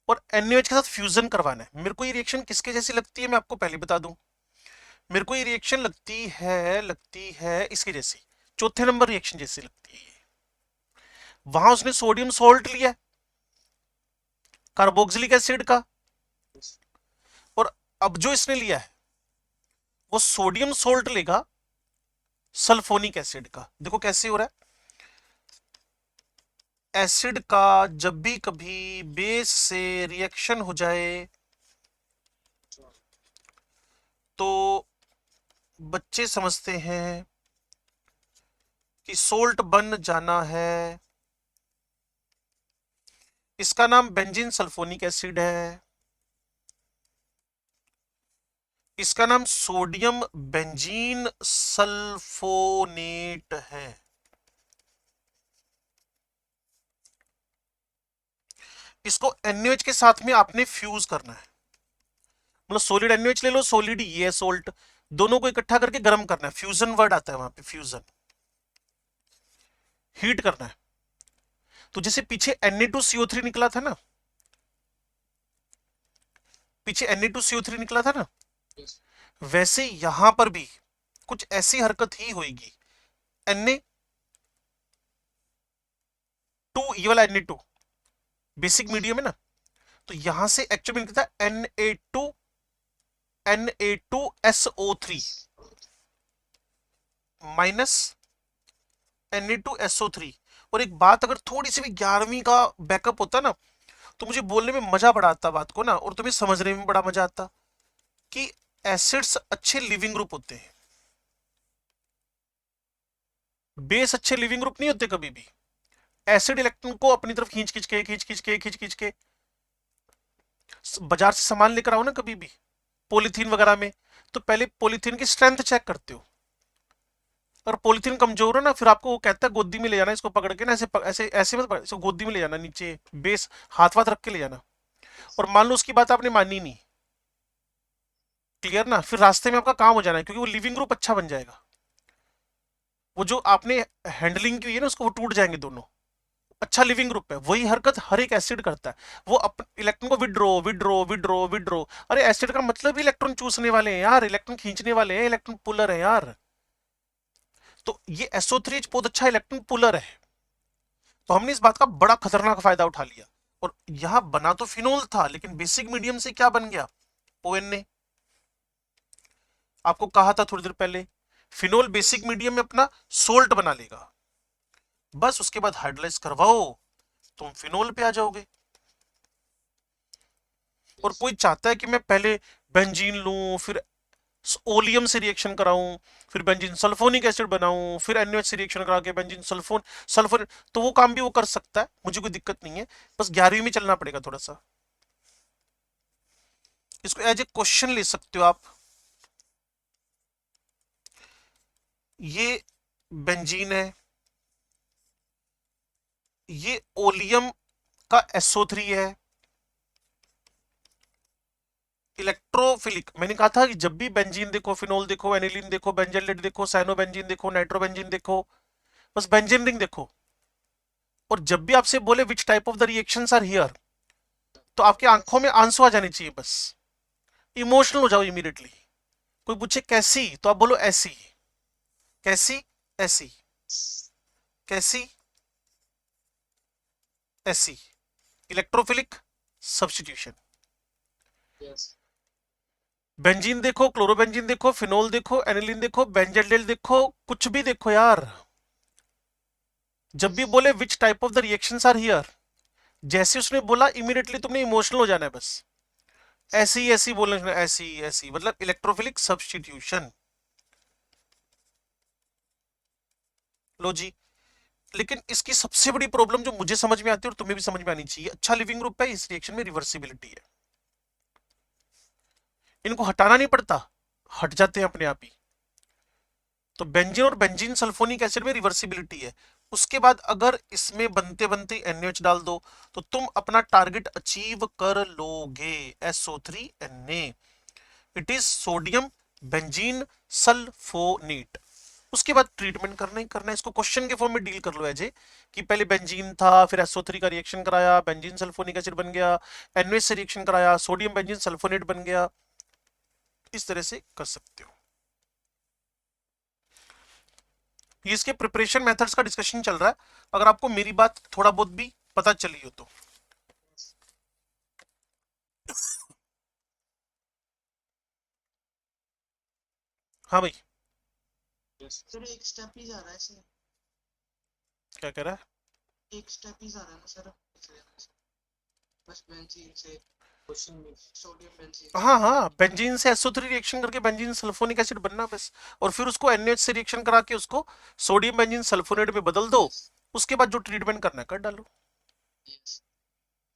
और NaOH के साथ फ्यूजन करवाना है। मेरे को ये रिएक्शन किसके जैसी लगती है मैं आपको पहले बता दूं, मेरे को ये रिएक्शन लगती है इसके जैसी, चौथे नंबर रिएक्शन जैसी लगती है। वहां उसने सोडियम सोल्ट लिया कार्बोक्सिलिक एसिड का, और अब जो इसने लिया है वो सोडियम सोल्ट लेगा सल्फोनिक एसिड का। देखो कैसे हो रहा है, एसिड का जब भी कभी बेस से रिएक्शन हो जाए तो बच्चे समझते हैं कि सोल्ट बन जाना है, इसका नाम बेंजीन सल्फोनिक एसिड है, इसका नाम सोडियम बेंजीन सल्फोनेट है। इसको NaOH के साथ में आपने फ्यूज करना है, मतलब सॉलिड NaOH ले लो, सॉलिड ये है सोल्ट, दोनों को इकट्ठा करके गर्म करना है, फ्यूजन वर्ड आता है वहां पे, फ्यूजन, हीट करना है। तो जैसे पीछे Na2CO3 निकला था ना, पीछे Na2CO3 निकला था ना, वैसे यहां पर भी कुछ ऐसी हरकत ही होगी। Na2, ये वाला Na2 बेसिक मीडियम है ना, तो यहां से एक्चुअली निकलता है Na2SO3 माइनस Na2SO3। और एक बात, अगर थोड़ी सी भी 11वीं का बैकअप होता ना तो मुझे बोलने में मजा बड़ा आता बात को ना, और तुम्हें समझने में बड़ा मजा आता कि एसिड्स अच्छे लिविंग ग्रुप होते हैं, बेस अच्छे लिविंग ग्रुप नहीं होते कभी भी। एसिड इलेक्ट्रॉन को अपनी तरफ खींच के बाजार से सामान लेकर आओ ना कभी भी पॉलीथीन वगैरह में, तो पहले पॉलीथीन की स्ट्रेंथ चेक करते हो, और पॉलीथीन कमजोर हो ना, फिर आपको वो कहता है गोदी में ले जाना, इसको पकड़ के ना, ऐसे ऐसे ऐसे मत इसको गोदी में ले जाना, नीचे बेस हाथ वाथ रख के ले जाना, और मान लो उसकी बात आपने मानी नहीं, क्लियर ना, फिर रास्ते में आपका काम हो जाना है, क्योंकि वो लिविंग ग्रुप अच्छा बन जाएगा, वो जो आपने हैंडलिंग की है ना उसको, वो टूट जाएंगे दोनों, अच्छा लिविंग ग्रुप है। वही हरकत हर एक एसिड करता है, वो इलेक्ट्रॉन को विड्रो। अरे एसिड का मतलब ही इलेक्ट्रॉन चूसने वाले हैं यार, इलेक्ट्रॉन खींचने वाले हैं, इलेक्ट्रॉन पुलर है यार। तो ये SO3H बहुत अच्छा इलेक्ट्रॉन पुलर है, तो हमने इस बात का बड़ा खतरनाक फायदा उठा लिया। और यहां बना तो फिनोल था, लेकिन बेसिक मीडियम से क्या बन गया, ONA। आपको कहा था थोड़ी देर पहले, फिनोल बेसिक मीडियम में अपना सोल्ट बना लेगा, बस उसके बाद हाइड्रोलाइज करवाओ, तुम फिनोल पे आ जाओगे। और कोई चाहता है कि मैं पहले बेंजीन लूं, फिर ओलियम से रिएक्शन कराऊं, फिर बेंजीन सल्फोनिक एसिड बनाऊं, फिर NaOH से रिएक्शन करा के बेंजीन सल्फोन, तो वो काम भी वो कर सकता है, मुझे कोई दिक्कत नहीं है, बस 11वीं में चलना पड़ेगा थोड़ा सा। इसको एज ए क्वेश्चन ले सकते हो आप, ये बेंजीन है, ये ओलियम का SO3 है, इलेक्ट्रोफिलिक। मैंने कहा था कि जब भी बेंजीन देखो, फिनोल देखो, एनिलीन देखो, बेंजोलेट देखो, साइनोबेंजीन देखो, नाइट्रोबेंजीन देखो, बस बेंजीन रिंग देखो, और जब भी आपसे बोले which type of the reactions are here, तो आपकी आंखों में आंसू आ जाने चाहिए, बस इमोशनल हो जाओ इमीडिएटली। कोई पूछे कैसी, तो आप बोलो ऐसी, कैसी, ऐसी, कैसी, ऐसी। Electrophilic substitution. बेंजीन देखो, क्लोरोबेंजीन देखो, फिनोल देखो, एनिलीन देखो, बेंजोलेट देखो, कुछ भी देखो यार, जब भी बोले which type of the reactions are here, जैसे उसने बोला इमीडिएटली तुमने इमोशनल हो जाना है बस। ऐसी ऐसी बोलना, ऐसी ऐसी, मतलब इलेक्ट्रोफिलिक सब्स्टिट्यूशन। लो जी। लेकिन इसकी सबसे बड़ी प्रॉब्लम जो मुझे समझ में आती है और तुम्हें भी समझ में आनी चाहिए, अच्छा लिविंग ग्रुप है, इस रिएक्शन में रिवर्सिबिलिटी है, इनको हटाना नहीं पड़ता, हट जाते हैं अपने आप ही। तो बेंजीन और बेंजीन सल्फोनिक एसिड में रिवर्सिबिलिटी है। उसके बाद अगर इसमें बनते बनते NaOH डाल दो तो तुम अपना टारगेट अचीव कर लोगे, SO3Na। It is sodium benzene sulphonate. उसके बाद ट्रीटमेंट करना ही करना है, इसको क्वेश्चन के फॉर्म में डील कर लो एजे, कि पहले बेंजीन था, फिर SO3 का रिएक्शन कराया, बेंजीन सल्फोनिक एसिड बन गया, NaOH से रिएक्शन कराया, सोडियम बेंजीन सल्फोनेट बन गया। इस तरह से कर सकते हो। ये इसके प्रिपरेशन मेथड्स का डिस्कशन चल रहा है, अगर आपको मेरी बात थोड़ा बहुत भी पता चली हो तो। हाँ भाई, सर एक स्टेप ही जा रहा है इसमें, क्या कह रहा है? एक स्टेप ही जा रहा है ना सर, इसलिए बस बेंजीन से क्वेश्चन में सोडियम बेंजीन। हाँ हाँ, बेंजीन से SO3 रिएक्शन करके बेंजीन सल्फोनिक एसिड बनना बस, और फिर उसको NaOH से रिएक्शन करा के उसको सोडियम बेंजीन सल्फोनेट में बदल दो। उसके बाद जो ट्रीटमेंट करना है कर डालो। यस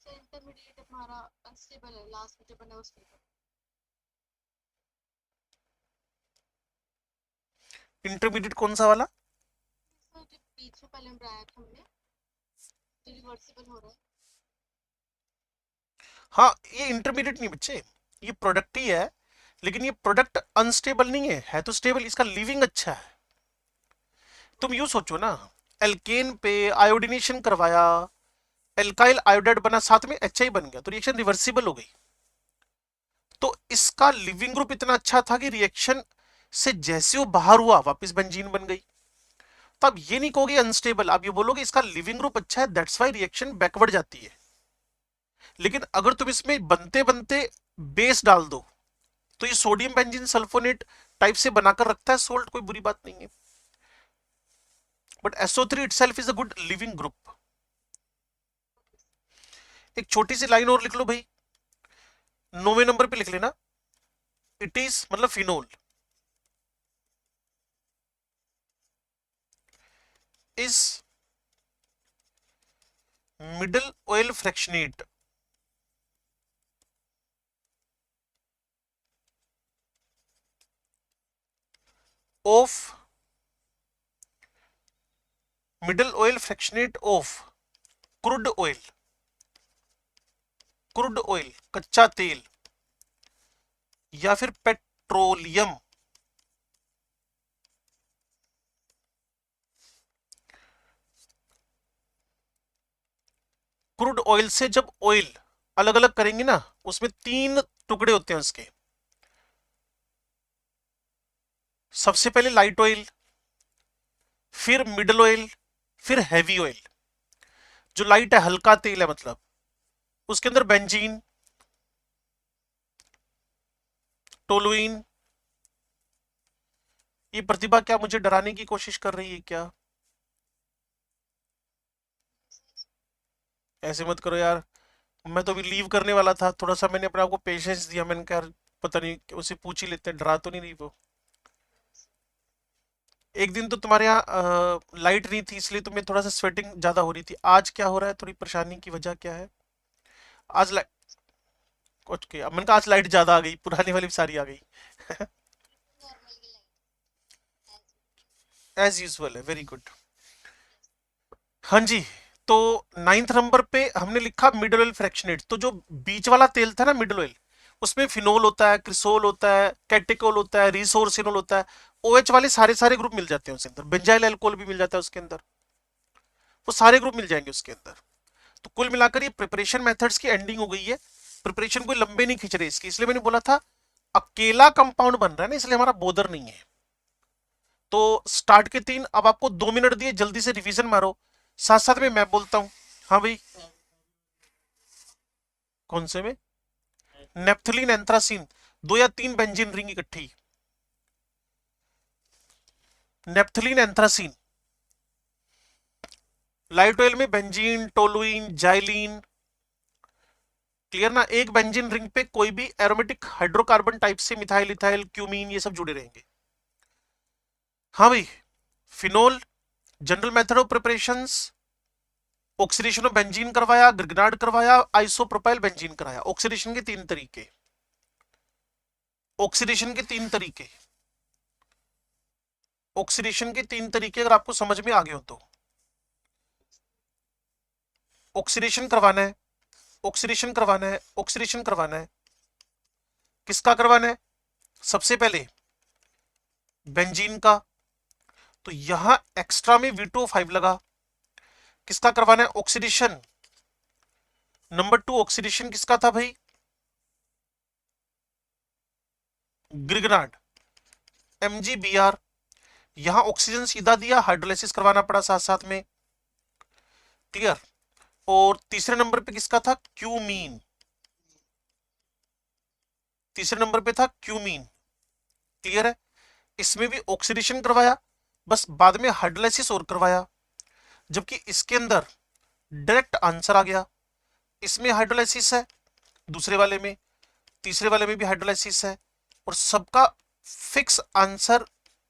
इंटरमीडिएट हमारा अनस्टेबल है, लास्ट में जो बना उसके इंटरमीडिएट कौन सा वाला? सर जो बीच में पहले बनाया था हमने, जो रिवर्सिबल हो रहा है। हाँ, ये इंटरमीडिएट नहीं बच्चे, ये प्रोडक्ट ही है, लेकिन ये प्रोडक्ट अनस्टेबल नहीं है तो स्टेबल, इसका लिविंग अच्छा है। तुम यूं सोचो ना, एल्केन पे आयोडीनेशन करवाया, एल्काइल आयोडाइड बना, साथ में HI बन गया, तो रिएक्शन रिवर्सिबल हो गई। तो इसका लिविंग ग्रुप इतना अच्छा था कि रिएक्शन से जैसे वो बाहर हुआ वापस बेंजीन बन गई। तो अब ये नहीं कहोगे अनस्टेबल, आप ये बोलोगे इसका लिविंग ग्रुप अच्छा है, दैट्स वाई रिएक्शन बैकवर्ड जाती है। लेकिन अगर तुम इसमें बनते बनते बेस डाल दो तो ये सोडियम बेंजीन सल्फोनेट टाइप से बनाकर रखता है सोल्ट, कोई बुरी बात नहीं है। But SO3 itself is a good leaving group. एक छोटी सी लाइन और लिख लो भाई, 9वें नंबर पे लिख लेना, इट इज मतलब phenol is middle oil fractionate of middle oil fractionate of crude oil, crude oil कच्चा तेल, या फिर पेट्रोलियम। क्रूड ऑयल से जब ऑयल अलग अलग करेंगे ना, उसमें 3 टुकड़े होते हैं उसके। सबसे पहले लाइट ऑयल, फिर मिडल ऑयल, फिर हैवी ऑयल। जो लाइट है हल्का तेल है मतलब, उसके अंदर बेंजीन, टोलुइन। ये प्रतिभा क्या मुझे डराने की कोशिश कर रही है क्या? ऐसे मत करो यार, मैं तो अभी लीव करने वाला था, थोड़ा सा मैंने अपने आप को पेशेंस दिया, मैंने कहा यार, पता नहीं उसे पूछ ही लेते हैं, डरा तो नहीं रही वो। एक दिन तो तुम्हारे यहाँ लाइट नहीं थी इसलिए तुम्हें थोड़ा सा स्वेटिंग ज्यादा हो रही थी, आज क्या हो रहा है, थोड़ी परेशानी की वजह क्या है? आज लाइट कुछ के, मैंने कहा आज लाइट ज्यादा आ गई, पुरानी वाली भी सारी आ गई। नॉर्मल लाइट एज यूजुअल है, वेरी गुड। हाँ जी। तो 9th नंबर पे हमने लिखा मिडल ऑयल फ्रैक्शनेट, तो जो बीच वाला तेल था ना मिडल ऑयल, उसमें फिनोल होता है, क्रिसोल होता है, कैटेकोल होता है, रिसोर्सिनोल होता है, OH वाले सारे सारे ग्रुप मिल जाते हैं उसके अंदर, बेंजाइल अल्कोहल भी मिल जाता है उसके अंदर, वो सारे ग्रुप मिल जाएंगे उसके अंदर। तो कुल मिलाकर ये प्रिपरेशन मेथड्स की एंडिंग हो गई है, प्रिपरेशन कोई लंबे नहीं खींच रहे इसकी, इसलिए मैंने बोला था अकेला कंपाउंड बन रहा है ना, इसलिए हमारा बोदर नहीं है। तो स्टार्ट के 3, अब आपको 2 मिनट दिए, जल्दी से रिवीजन मारो, साथ साथ में मैं बोलता हूं। हाँ भाई, कौन से में? नेप्थलीन एंथ्रासीन, 2 या 3 बेंजीन रिंग इकट्ठी, नेप्थलीन एंथ्रासीन, लाइट ऑयल में बेंजीन, टोलुइन, जाइलीन, क्लियर ना। एक बेंजीन रिंग पे कोई भी एरोमेटिक हाइड्रोकार्बन टाइप से मिथाइल, इथाइल, क्यूमीन ये सब जुड़े रहेंगे। हाँ भाई, phenol, general method of preparations, oxidation of benzene करवाया, ग्रिग्नार्ड करवाया, आइसोप्रोपाइल बेंजीन कराया। ऑक्सीडेशन के तीन तरीके, ऑक्सीडेशन के तीन तरीके, ऑक्सीडेशन के तीन तरीके अगर आपको समझ में आ गए हो तो। ऑक्सीडेशन करवाना है, ऑक्सीडेशन करवाना है, ऑक्सीडेशन करवाना है। किसका करवाना है? सबसे पहले बेंजीन का, तो यहां एक्स्ट्रा में V2O5 लगा। किसका करवाना है? ऑक्सीडेशन। नंबर 2 ऑक्सीडेशन किसका था भाई? Grignard, MgBr। यहां ऑक्सीजन सीधा दिया, हाइड्रोलाइसिस करवाना पड़ा साथ साथ में, क्लियर। और तीसरे नंबर पे किसका था? क्यूमीन। तीसरे नंबर पे था क्यूमीन, क्लियर है। इसमें भी ऑक्सीडेशन करवाया, बस बाद में हाइड्रोलाइसिस और करवाया। जबकि इसके अंदर डायरेक्ट आंसर आ गया, इसमें हाइड्रोलाइसिस है, दूसरे वाले में, तीसरे वाले में भी हाइड्रोलाइसिस है, और सबका फिक्स आंसर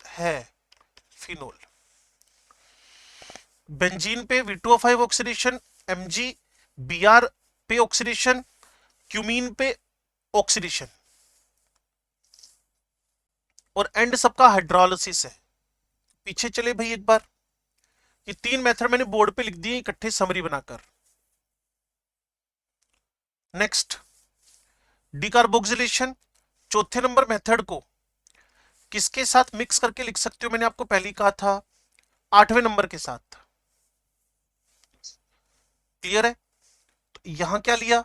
है फिनोल। बेंजीन पे V2O5 ऑक्सीडेशन, MgBr पे ऑक्सीडेशन, क्यूमीन पे ऑक्सीडेशन, और एंड सबका हाइड्रोलिसिस है। पीछे चले भाई एक बार, ये तीन मेथड मैंने बोर्ड पे लिख दिए इकट्ठे समरी बनाकर। Next, decarboxylation. चौथे नंबर मेथड को किसके साथ मिक्स करके लिख सकते हो? मैंने आपको पहले ही कहा था, 8वें नंबर के साथ, क्लियर है। तो यहां क्या लिया?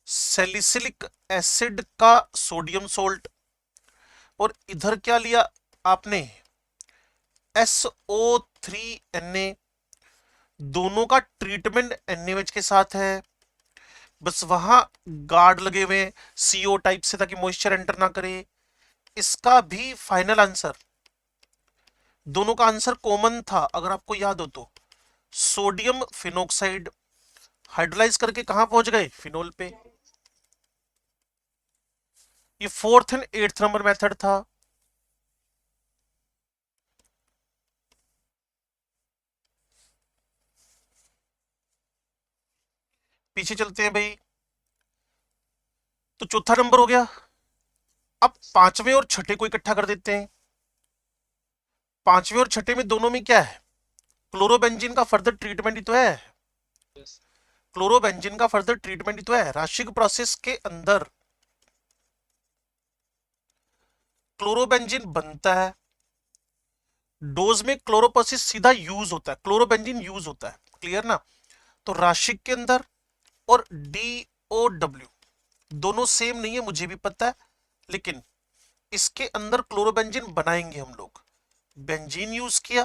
सैलिसिलिक एसिड का सोडियम सोल्ट, और इधर क्या लिया आपने? SO3Na। दोनों का ट्रीटमेंट NaOH के साथ है, बस वहां गार्ड लगे हुए हैं CO टाइप से, ताकि मॉइस्चर एंटर ना करे। इसका भी फाइनल आंसर, दोनों का आंसर कॉमन था अगर आपको याद हो तो, सोडियम फिनोक्साइड। हाइड्रोलाइज करके कहां पहुंच गए? फिनोल पे। ये 4th and 8th number method था। पीछे चलते हैं भाई, तो चौथा नंबर हो गया। अब पांचवें और छठे को इकट्ठा कर देते हैं। पांचवें और छठे में दोनों में क्या है? क्लोरोबेंजीन का फर्दर ट्रीटमेंट ही तो है। Yes. क्लोरोबेंजीन का फर्दर ट्रीटमेंट ही तो है। राशिक प्रोसेस के अंदर क्लोरोबेंजीन बनता है, डोज में क्लोरोपोसिस सीधा यूज होता है, क्लोरोबेंजीन यूज होता है, क्लियर ना। तो राशिक के अंदर और DOW दोनों सेम नहीं है, मुझे भी पता है, लेकिन इसके अंदर क्लोरोबेंजीन बनाएंगे हम लोग। बेंजीन यूज किया,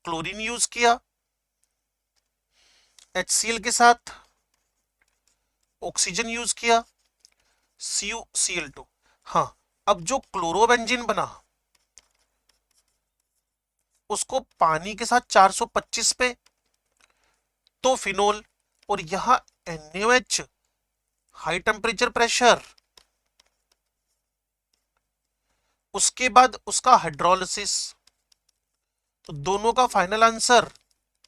क्लोरीन यूज किया, HCl के साथ ऑक्सीजन यूज किया, CuCl2। हाँ, अब जो क्लोरोबेंजीन बना उसको पानी के साथ 425 पे, तो फिनोल, और यहां NaOH, हाई टेम्परेचर प्रेशर, उसके बाद उसका हाइड्रोलिसिस, तो दोनों का फाइनल आंसर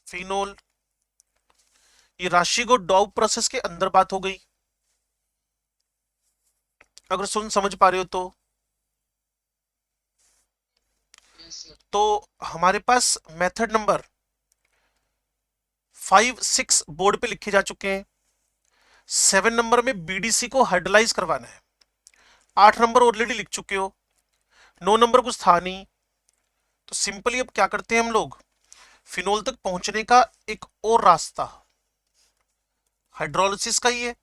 फिनोल। ये राशि को डॉव प्रोसेस के अंदर बात हो गई, अगर समझ पा रहे हो तो। Yes, sir. तो हमारे पास मेथड नंबर 5, 6 बोर्ड पे लिखे जा चुके हैं। 7 नंबर में BDC को हाइड्रोलाइज करवाना है। 8 नंबर ऑलरेडी लिख चुके हो, 9 नंबर कुछ था नहीं। तो सिंपली अब क्या करते हैं हम लोग? फिनोल तक पहुंचने का एक और रास्ता हाइड्रोलिसिस का ही है,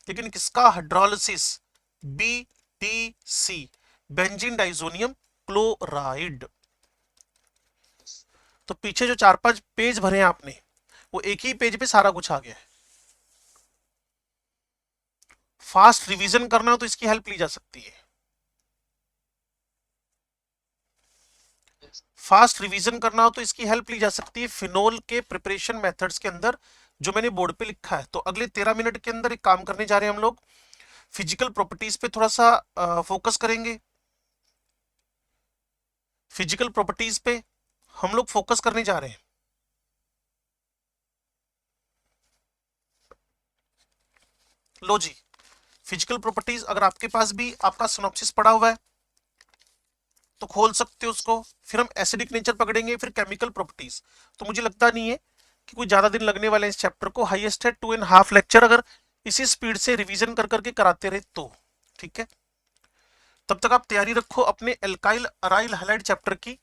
लेकिन किसका hydrolysis? BDC, benzene diazonium chloride. तो पीछे जो 4-5 पेज भरे हैं आपने, वो एक ही पेज पे सारा कुछ आ गया है। फास्ट रिवीजन करना हो तो इसकी हेल्प ली जा सकती है। फास्ट रिवीजन करना हो तो इसकी हेल्प ली जा सकती है फिनोल के प्रिपरेशन मेथड्स के अंदर, जो मैंने बोर्ड पे लिखा है। तो अगले 13 मिनट के अंदर एक काम करने जा रहे हैं हम लोग, फिजिकल प्रॉपर्टीज पे थोड़ा सा फोकस करेंगे। फिजिकल प्रॉपर्टीज पे हम लोग फोकस करने जा रहे हैं। लो जी, फिजिकल प्रॉपर्टीज अगर आपके पास भी आपका सिनॉप्सिस पड़ा हुआ है तो खोल सकते हो उसको। फिर हम एसिडिक नेचर पकड़ेंगे, फिर केमिकल प्रॉपर्टीज। तो मुझे लगता नहीं है कि कोई ज्यादा दिन लगने वाले हैं इस चैप्टर को। हाईएस्ट है 2.5 लेक्चर, अगर इसी स्पीड से रिवीजन कर करके कराते रहे तो। ठीक है, तब तक आप तैयारी रखो अपने एल्काइल अराइल हैलाइड चैप्टर की।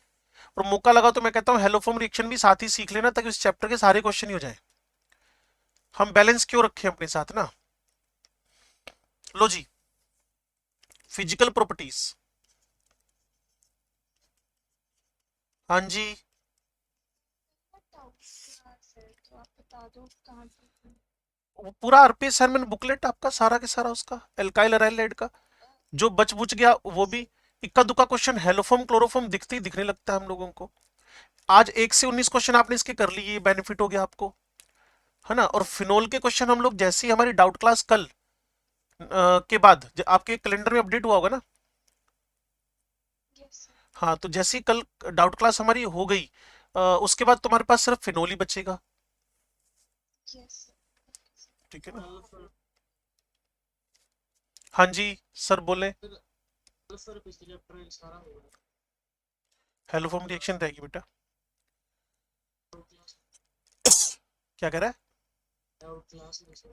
और मौका लगा तो मैं कहता हूं हेलोफॉर्म रिएक्शन भी साथ ही सीख लेना, ताकि उस चैप्टर के सारे क्वेश्चन ही हो जाए। हम बैलेंस क्यों रखें अपने साथ ना। लो जी, फिजिकल प्रॉपर्टीज। हाँ जी, सर तो आप बता दो कहाँ से। वो पूरा आरपीएस सर मैंने बुकलेट आपका सारा के सारा उसका एल्काइल अराइल का जो बच बुच गया वो भी। इक्का दुक्का क्वेश्चन हेलोफॉर्म क्लोरोफॉर्म दिखते ही दिखने लगता है हम लोगों को। आज 1 से 19 क्वेश्चन आपने इसके कर लिए, बेनिफिट हो गया आपको, है ना। और फिनोल के क्वेश्चन हम लोग जैसे ही हमारी डाउट क्लास कल के बाद आपके कैलेंडर में अपडेट हुआ होगा ना। Yes sir. हाँ, तो जैसे ही कल डाउट क्लास हमारी हो गई, उसके बाद तुम्हारे पास सिर्फ फिनोल ही बचेगा। Yes sir. ठीक है ना। सर हाँ जी सर बोले। सर पिछले चैप्टर में सारा हो गया। हेलोफॉर्म रिएक्शन रहेगी बेटा। डाउट क्लास क्या कह रहा है? डाउट क्लास में सर।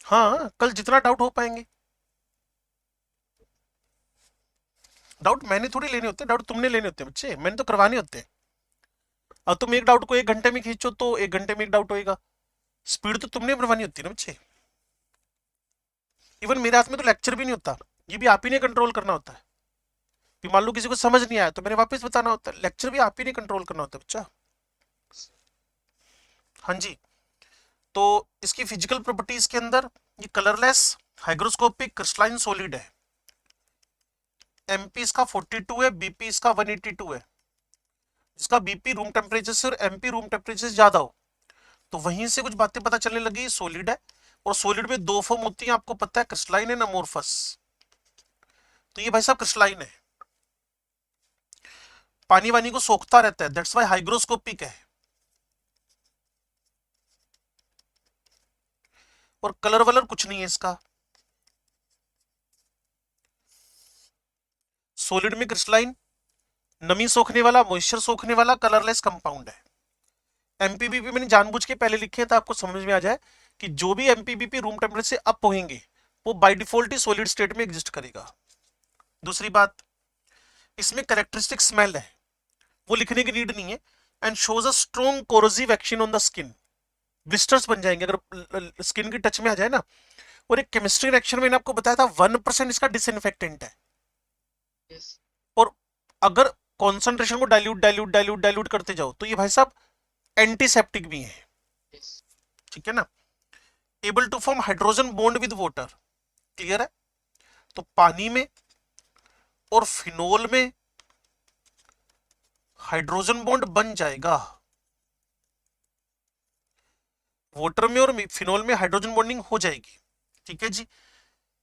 हाँ, कल जितना डाउट हो पाएंगे। डाउट मैंने थोड़ी लेने होते, डाउट तुमने लेने होते बच्चे, मैंने तो करवाने होते हैं। अब तुम एक डाउट को 1 घंटे में खींचो तो 1 घंटे में एक डाउट होएगा। स्पीड तो तुमने बनवानी होती है ना बच्चे। इवन मेरे हाथ में तो लेक्चर भी नहीं होता, ये भी आप ही ने कंट्रोल करना होता है। कि मान लो किसी को समझ नहीं आया तो मैंने वापस बताना होता है, लेक्चर भी आप ही ने कंट्रोल करना होता है बच्चा। हाँ जी, तो इसकी फिजिकल प्रॉपर्टीज के अंदर ये कलरलेस हाइग्रोस्कोपिक क्रिस्टलाइन सॉलिड है। एमपी इसका 42 है, बीपी इसका 182 है। इसका बीपी रूम टेम्परेचर से और एमपी रूम टेम्परेचर से ज्यादा हो तो वहीं से कुछ बातें पता चलने लगी। सॉलिड है और सॉलिड में 2 फॉर्म होती है, आपको पता है, क्रिस्टलाइन एंड अमोर्फस। तो ये भाई साहब क्रिस्टलाइन है, पानी वानी को सोखता रहता है, दैट्स वाई हाइग्रोस्कोपिक है। और कलर वलर कुछ नहीं है इसका। सॉलिड में क्रिस्टलाइन, नमी सोखने वाला, मॉइस्चर सोखने वाला, कलरलेस कंपाउंड है। एमपीबीपी मैंने जानबूझ के पहले लिखे हैं तो आपको समझ में आ जाए कि जो भी एमपीबीपी रूम टेम्परेचर से अप होंगे वो by default he solid state में एग्जिस्ट करेगा। दूसरी बात, इसमें कैरेक्टरिस्टिक स्मेल है, वो लिखने की नीड नहीं है। And shows a strong corrosive action on the skin, blisters बन जाएंगे अगर स्किन के टच में आ जाए ना। और एक केमिस्ट्री रिएक्शन मैंने आपको बताया था 1% इसका डिसइंफेक्टेंट है। यस और अगर कॉन्सेंट्रेशन को डाइल्यूट डाइल्यूट डाइल्यूट डाइल्यूट करते जाओ तो ये भाई साहब एंटीसेप्टिक भी है। यस ठीक है ना। Able to form hydrogen bond with water, clear है। तो पानी में और फिनोल में हाइड्रोजन बॉन्ड बन जाएगा, वाटर में और फिनोल में हाइड्रोजन बॉन्डिंग हो जाएगी। ठीक है जी।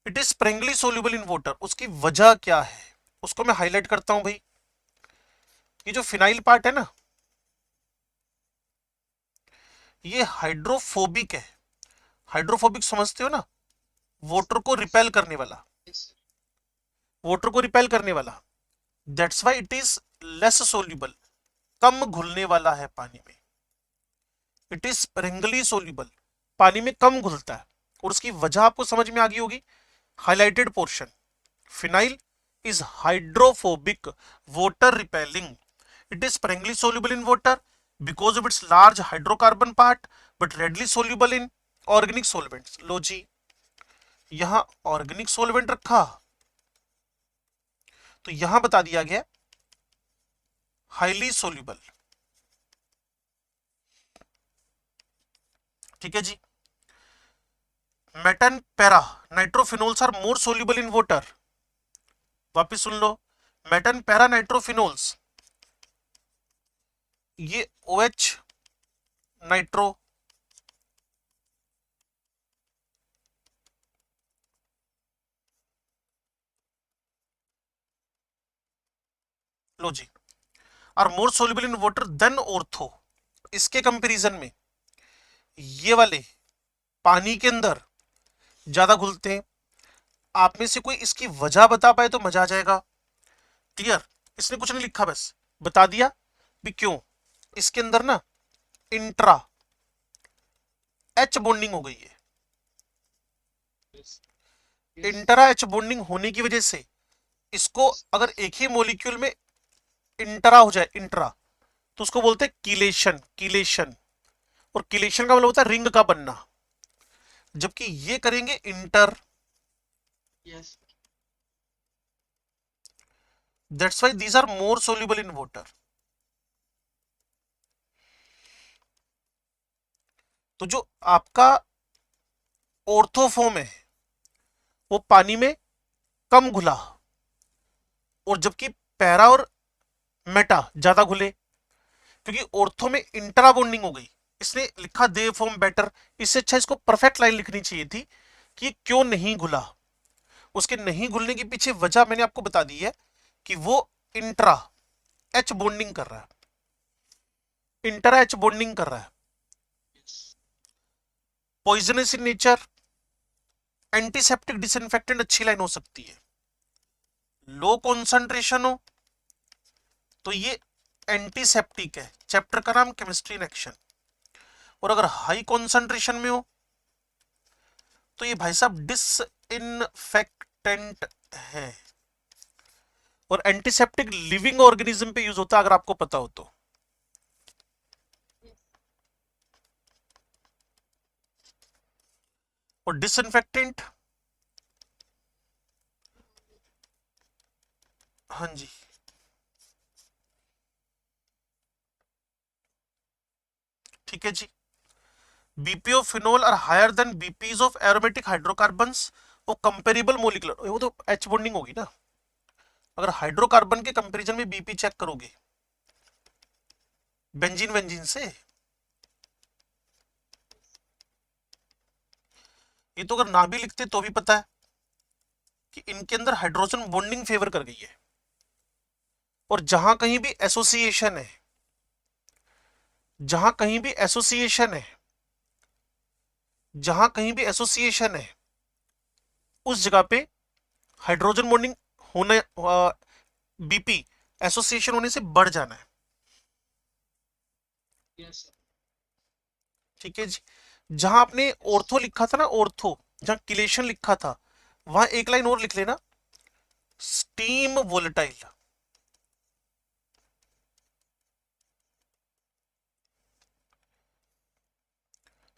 It is sparingly soluble in water, उसकी वजह क्या है उसको मैं हाईलाइट करता हूं भाई। ये जो फिनाइल पार्ट है ना, ये हाइड्रोफोबिक है। हाइड्रोफोबिक समझते हो ना, वाटर को रिपेल करने वाला, यस वाटर को रिपेल करने वाला। That's why it is less soluble, कम घुलने वाला है पानी में। इट इज स्प्रेंगली सोल्यूबल, पानी में कम घुलता है। और उसकी वजह आपको समझ में आ गई होगी, highlighted portion. Phenyl is hydrophobic, water repelling. It is sparingly soluble in water because of its large hydrocarbon part, but readily soluble in organic solvents. लो जी, यहां ऑर्गेनिक सोलवेंट रखा तो यहां बता दिया गया हाईली सोल्यूबल। ठीक है जी। Meta and para nitrophenols are more soluble in water. वापिस सुन लो, मेटन पैरा नाइट्रोफिनोल्स ये OH नाइट्रो, लो जी, are more soluble in water than ortho. इसके कंपैरिजन में ये वाले पानी के अंदर ज्यादा घुलते हैं। आप में से कोई इसकी वजह बता पाए तो मजा आ जाएगा। क्लियर? इसने कुछ नहीं लिखा, बस बता दिया भी क्यों। इसके अंदर ना इंट्रा एच बॉन्डिंग हो गई है। yes, इंट्रा एच बॉन्डिंग होने की वजह से इसको अगर एक ही मॉलिक्यूल में इंट्रा हो जाए, इंट्रा, तो उसको बोलते हैं कीलेशन। कीलेशन, और कीलेशन का मतलब होता है रिंग का बनना। जबकि ये करेंगे inter, yes, that's why these are more soluble in water. तो जो आपका ऑर्थोफॉर्म है वो पानी में कम घुला, और जबकि पैरा और मेटा ज्यादा घुले, क्योंकि ऑर्थो में इंट्रा बॉन्डिंग हो गई। इसने लिखा दे फॉर्म बेटर। इससे अच्छा इसको परफेक्ट लाइन लिखनी चाहिए थी कि क्यों नहीं घुला। उसके नहीं घुलने के पीछे वजह मैंने आपको बता दी है कि वो इंट्रा एच बॉन्डिंग कर रहा है, इंट्रा एच बॉन्डिंग कर रहा है। Poisonous in nature, antiseptic disinfectant अच्छी लाइन हो सकती है। लो कॉन्सेंट्रेशन हो तो ये एंटीसेप्टिक है, चैप्टर का नाम केमिस्ट्री इन एक्शन। और अगर हाई कॉन्सेंट्रेशन में हो तो ये भाई साहब डिसइंफेक्टेंट है। और एंटीसेप्टिक लिविंग ऑर्गेनिज्म पे यूज होता है, अगर आपको पता हो तो। और डिसइंफेक्टेंट, हाँ जी, ठीक है जी। BP of phenol are higher than BPs of aromatic hydrocarbons. वो कंपेरेबल मोलिकुलर, वो तो एच बॉन्डिंग होगी ना। अगर हाइड्रोकार्बन के कंपैरिजन में बीपी चेक करोगे बेंजीन वेंजीन से, ये तो अगर ना भी लिखते तो भी पता है कि इनके अंदर हाइड्रोजन बॉन्डिंग फेवर कर गई है। और जहां कहीं भी एसोसिएशन है, जहां कहीं भी एसोसिएशन है, जहां कहीं भी एसोसिएशन है, उस जगह पे हाइड्रोजन बॉन्डिंग होने, बीपी एसोसिएशन होने से बढ़ जाना है। yes, sir. ठीक है जी। जहां आपने ऑर्थो लिखा था ना, ऑर्थो जहां किलेशन लिखा था, वहां एक लाइन और लिख लेना, steam volatile.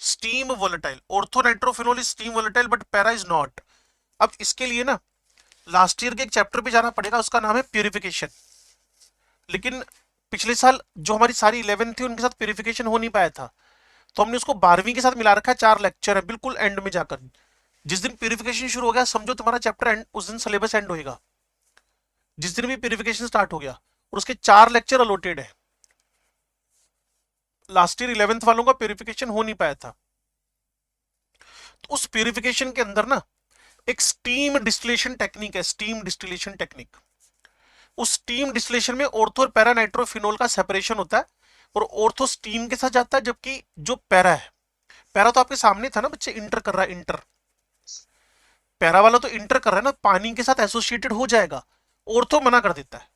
Steam volatile, ortho nitrophenol is steam volatile but para is not. अब इसके लिए ना लास्ट ईयर के एक चैप्टर पे जाना पड़ेगा, उसका नाम है प्यूरिफिकेशन। लेकिन पिछले साल जो हमारी सारी 11th थी उनके साथ प्यूरिफिकेशन हो नहीं पाया था, तो हमने उसको 12वीं के साथ मिला रखा है। 4 लेक्चर है बिल्कुल एंड में जाकर। जिस दिन प्यूरिफिकेशन शुरू हो गया समझो तुम्हारा चैप्टर एंड, उस दिन सिलेबस एंड होएगा। जिस दिन भी प्यूरिफिकेशन स्टार्ट हो गया, और उसके 4 लेक्चर अलॉटेड है। लास्ट ईयर 11th वालों का प्यूरिफिकेशन हो नहीं पाया था। तो उस प्यूरिफिकेशन के अंदर ना एक स्टीम डिस्टिलेशन टेक्निक है, स्टीम डिस्टिलेशन टेक्निक। उस स्टीम डिस्टिलेशन में ऑर्थो और पैरा नाइट्रोफिनोल का सेपरेशन होता है, और ऑर्थो स्टीम के साथ जाता है, जबकि जो पैरा है, पैरा तो आपके सामने था ना बच्चे, इंटर कर रहा है, इंटर। पैरा वाला तो इंटर कर रहा है ना, पानी के साथ एसोसिएटेड हो जाएगा। ऑर्थो मना कर देता है।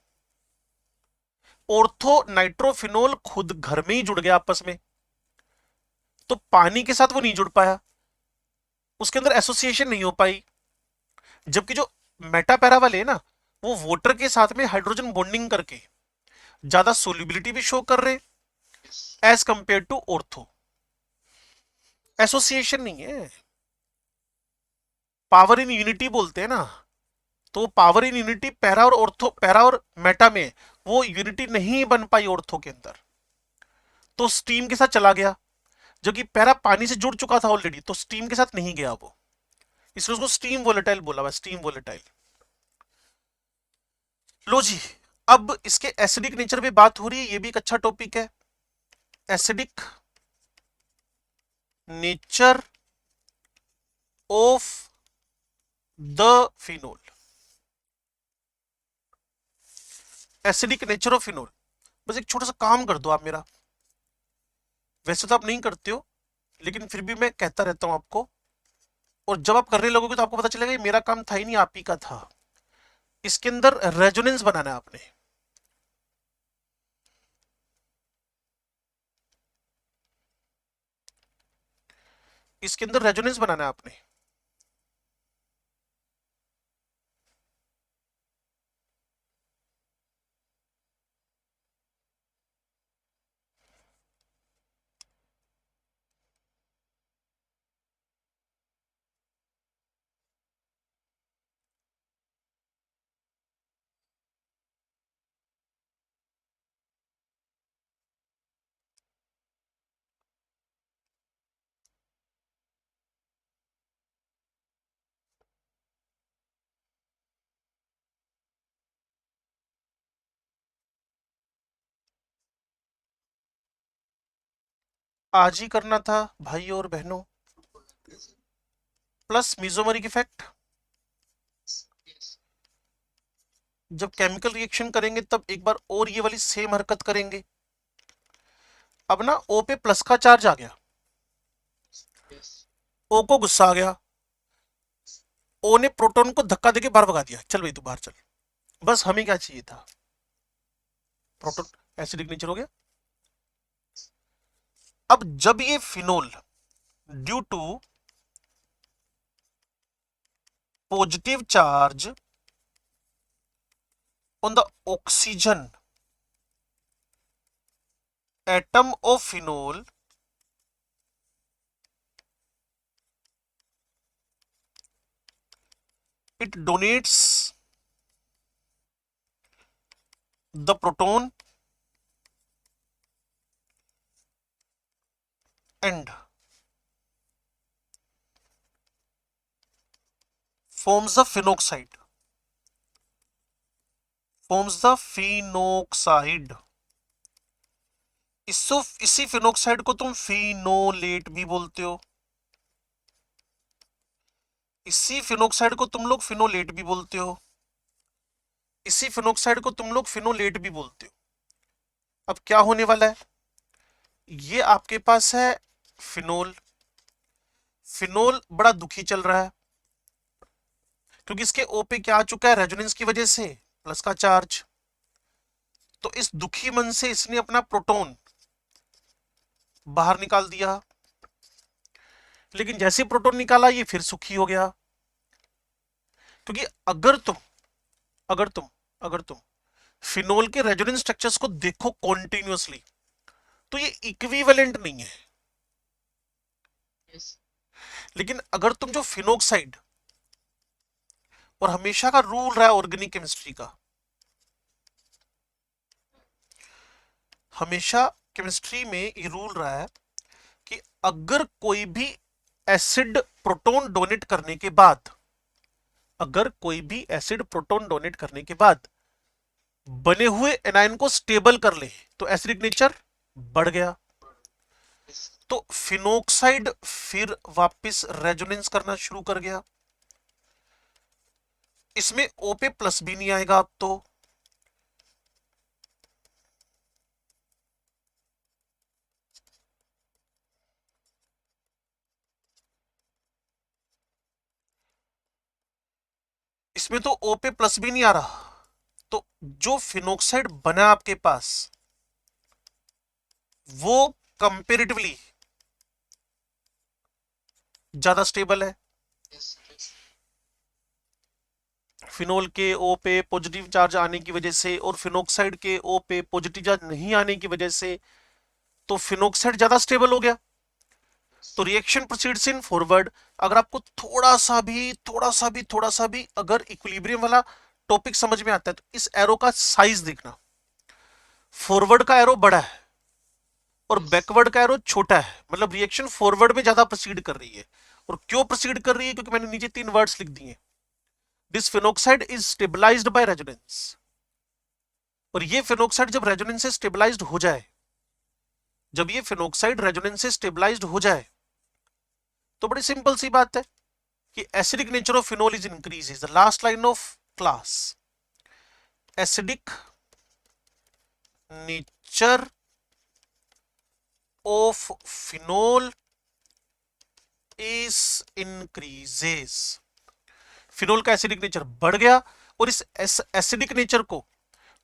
ऑर्थो नाइट्रोफिनोल खुद घर में ही जुड़ गया आपस में, तो पानी के साथ वो नहीं जुड़ पाया, उसके अंदर एसोसिएशन नहीं हो पाई। जबकि जो मेटा पैरा वाले है ना, वो वाटर के साथ में हाइड्रोजन बॉन्डिंग करके ज्यादा सोल्यूबिलिटी भी शो कर रहे as compare to ortho. Association नहीं है, पावर इन यूनिटी बोलते हैं ना, तो पावर इन यूनिटी पैरा और ऑर्थो, पैरा और मेटा में वो यूनिटी नहीं बन पाई ऑर्थो के अंदर, तो स्टीम के साथ चला गया। जो कि पैरा पानी से जुड़ चुका था ऑलरेडी, तो स्टीम के साथ नहीं गया वो, इसलिए उसको स्टीम वोलेटाइल बोला हुआ, स्टीम वोलेटाइल। लो जी, अब इसके एसिडिक नेचर पे बात हो रही है, ये भी एक अच्छा टॉपिक है। Acidic nature of the phenol, acidic nature of phenol. बस एक छोटा सा काम कर दो आप मेरा, वैसे तो आप नहीं करते हो लेकिन फिर भी मैं कहता रहता हूं आपको, और जब आप करने लगोगे तो आपको पता चलेगा ये मेरा काम था ही नहीं, आप ही का था। इसके अंदर रेजोनेंस बनाना है आपने। इसके अंदर रेजोनेंस बनाना है आपने। आज ही करना था भाई और बहनों। Plus mesomeric effect, Yes. जब केमिकल रिएक्शन करेंगे तब एक बार और ये वाली सेम हरकत करेंगे। अब ना O पे प्लस का चार्ज आ गया, Yes. O को गुस्सा आ गया, O ने प्रोटॉन को धक्का देके बाहर भगा दिया, चल भाई तू बाहर चल। बस हमें क्या चाहिए था, प्रोटॉन एसिडिक नेचर हो गया। अब जब ये phenol due to positive charge on the oxygen atom of phenol it donates the proton and forms the phenoxide, इसी फिनोक्साइड को तुम फिनोलेट भी बोलते हो, इसी फिनोक्साइड को तुम लोग फिनोलेट भी बोलते हो, इसी फिनोक्साइड को तुम लोग फिनोलेट भी बोलते हो। अब क्या होने वाला है, ये आपके पास है फिनोल, फिनोल बड़ा दुखी चल रहा है क्योंकि इसके O पे क्या आ चुका है, रेजोनेंस की वजह से प्लस का चार्ज। तो इस दुखी मन से इसने अपना प्रोटॉन बाहर निकाल दिया, लेकिन जैसे प्रोटॉन निकाला ये फिर सुखी हो गया। क्योंकि अगर तुम फिनोल के रेजोनेंस स्ट्रक्चर्स को देखो कॉन्टिन्यूअसली तो ये इक्विवेलेंट नहीं है। Yes. लेकिन अगर तुम जो फिनोक्साइड, और हमेशा का रूल रहा है ऑर्गेनिक केमिस्ट्री का, हमेशा केमिस्ट्री में ये रूल रहा है कि अगर कोई भी एसिड प्रोटॉन डोनेट करने के बाद, अगर कोई भी एसिड प्रोटॉन डोनेट करने के बाद बने हुए एनायन को स्टेबल कर ले तो एसिडिक नेचर बढ़ गया। Yes. तो फिनोक्साइड फिर वापस रेजोनेंस करना शुरू कर गया। इसमें O पे प्लस भी नहीं आएगा अब तो, इसमें तो O पे प्लस भी नहीं आ रहा। तो जो फिनोक्साइड बना आपके पास वो कंपेरेटिवली ज्यादा स्टेबल है। Yes. Yes. फिनोल के O पे पॉजिटिव चार्ज आने की वजह से और फिनोक्साइड के O पे पॉजिटिव चार्ज नहीं आने की वजह से तो फिनोक्साइड ज्यादा स्टेबल हो गया। तो रिएक्शन प्रोसीड्स इन फॉरवर्ड। अगर आपको थोड़ा सा भी अगर इक्विलिब्रियम वाला टॉपिक समझ में आता है तो इस एरो का साइज देखना, फॉरवर्ड का एरो बड़ा है और बैकवर्ड का एरो छोटा है, मतलब रिएक्शन फॉरवर्ड में ज्यादा प्रोसीड कर रही है। और क्यों प्रोसीड कर रही है, क्योंकि मैंने नीचे 3 वर्ड्स लिख दिए, this phenoxide is stabilised by resonance. और ये फिनोक्साइड जब रेजोनेंस से स्टेबलाइज्ड हो जाए जब ये फिनोक्साइड रेजोनेंस से स्टेबलाइज्ड हो जाए तो बड़ी सिंपल सी बात है कि acidic nature of phenol is increases. The last line of class, acidic nature of phenol is increases. Phenol का एसिडिक नेचर बढ़ गया और इस एसिडिक नेचर को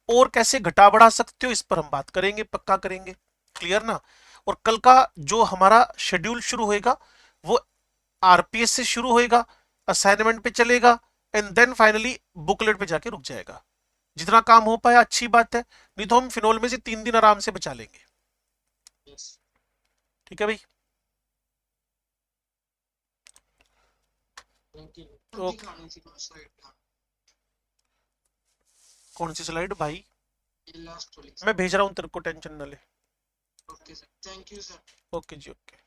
और कैसे घटा बढ़ा सकते हो इस पर हम बात करेंगे, पक्का करेंगे। क्लियर ना? और कल का जो हमारा शेड्यूल शुरू होएगा वो आरपीएस से शुरू होएगा, असाइनमेंट पे चलेगा एंड देन फाइनली बुकलेट पे जाके रुक जाएगा। जितना काम हो पाया अच्छी बात है, नहीं तो हम फिनोल में से 3 दिन आराम से बचा लेंगे। Yes. ठीक है भाई? Thank you. Okay. दिखानी थी कोई slide का। कौन सी स्लाइड भाई? ये last वाली। मैं भेज रहा हूं तेरे को, टेंशन ना ले। Okay sir. Thank you sir. Okay जी, ओके।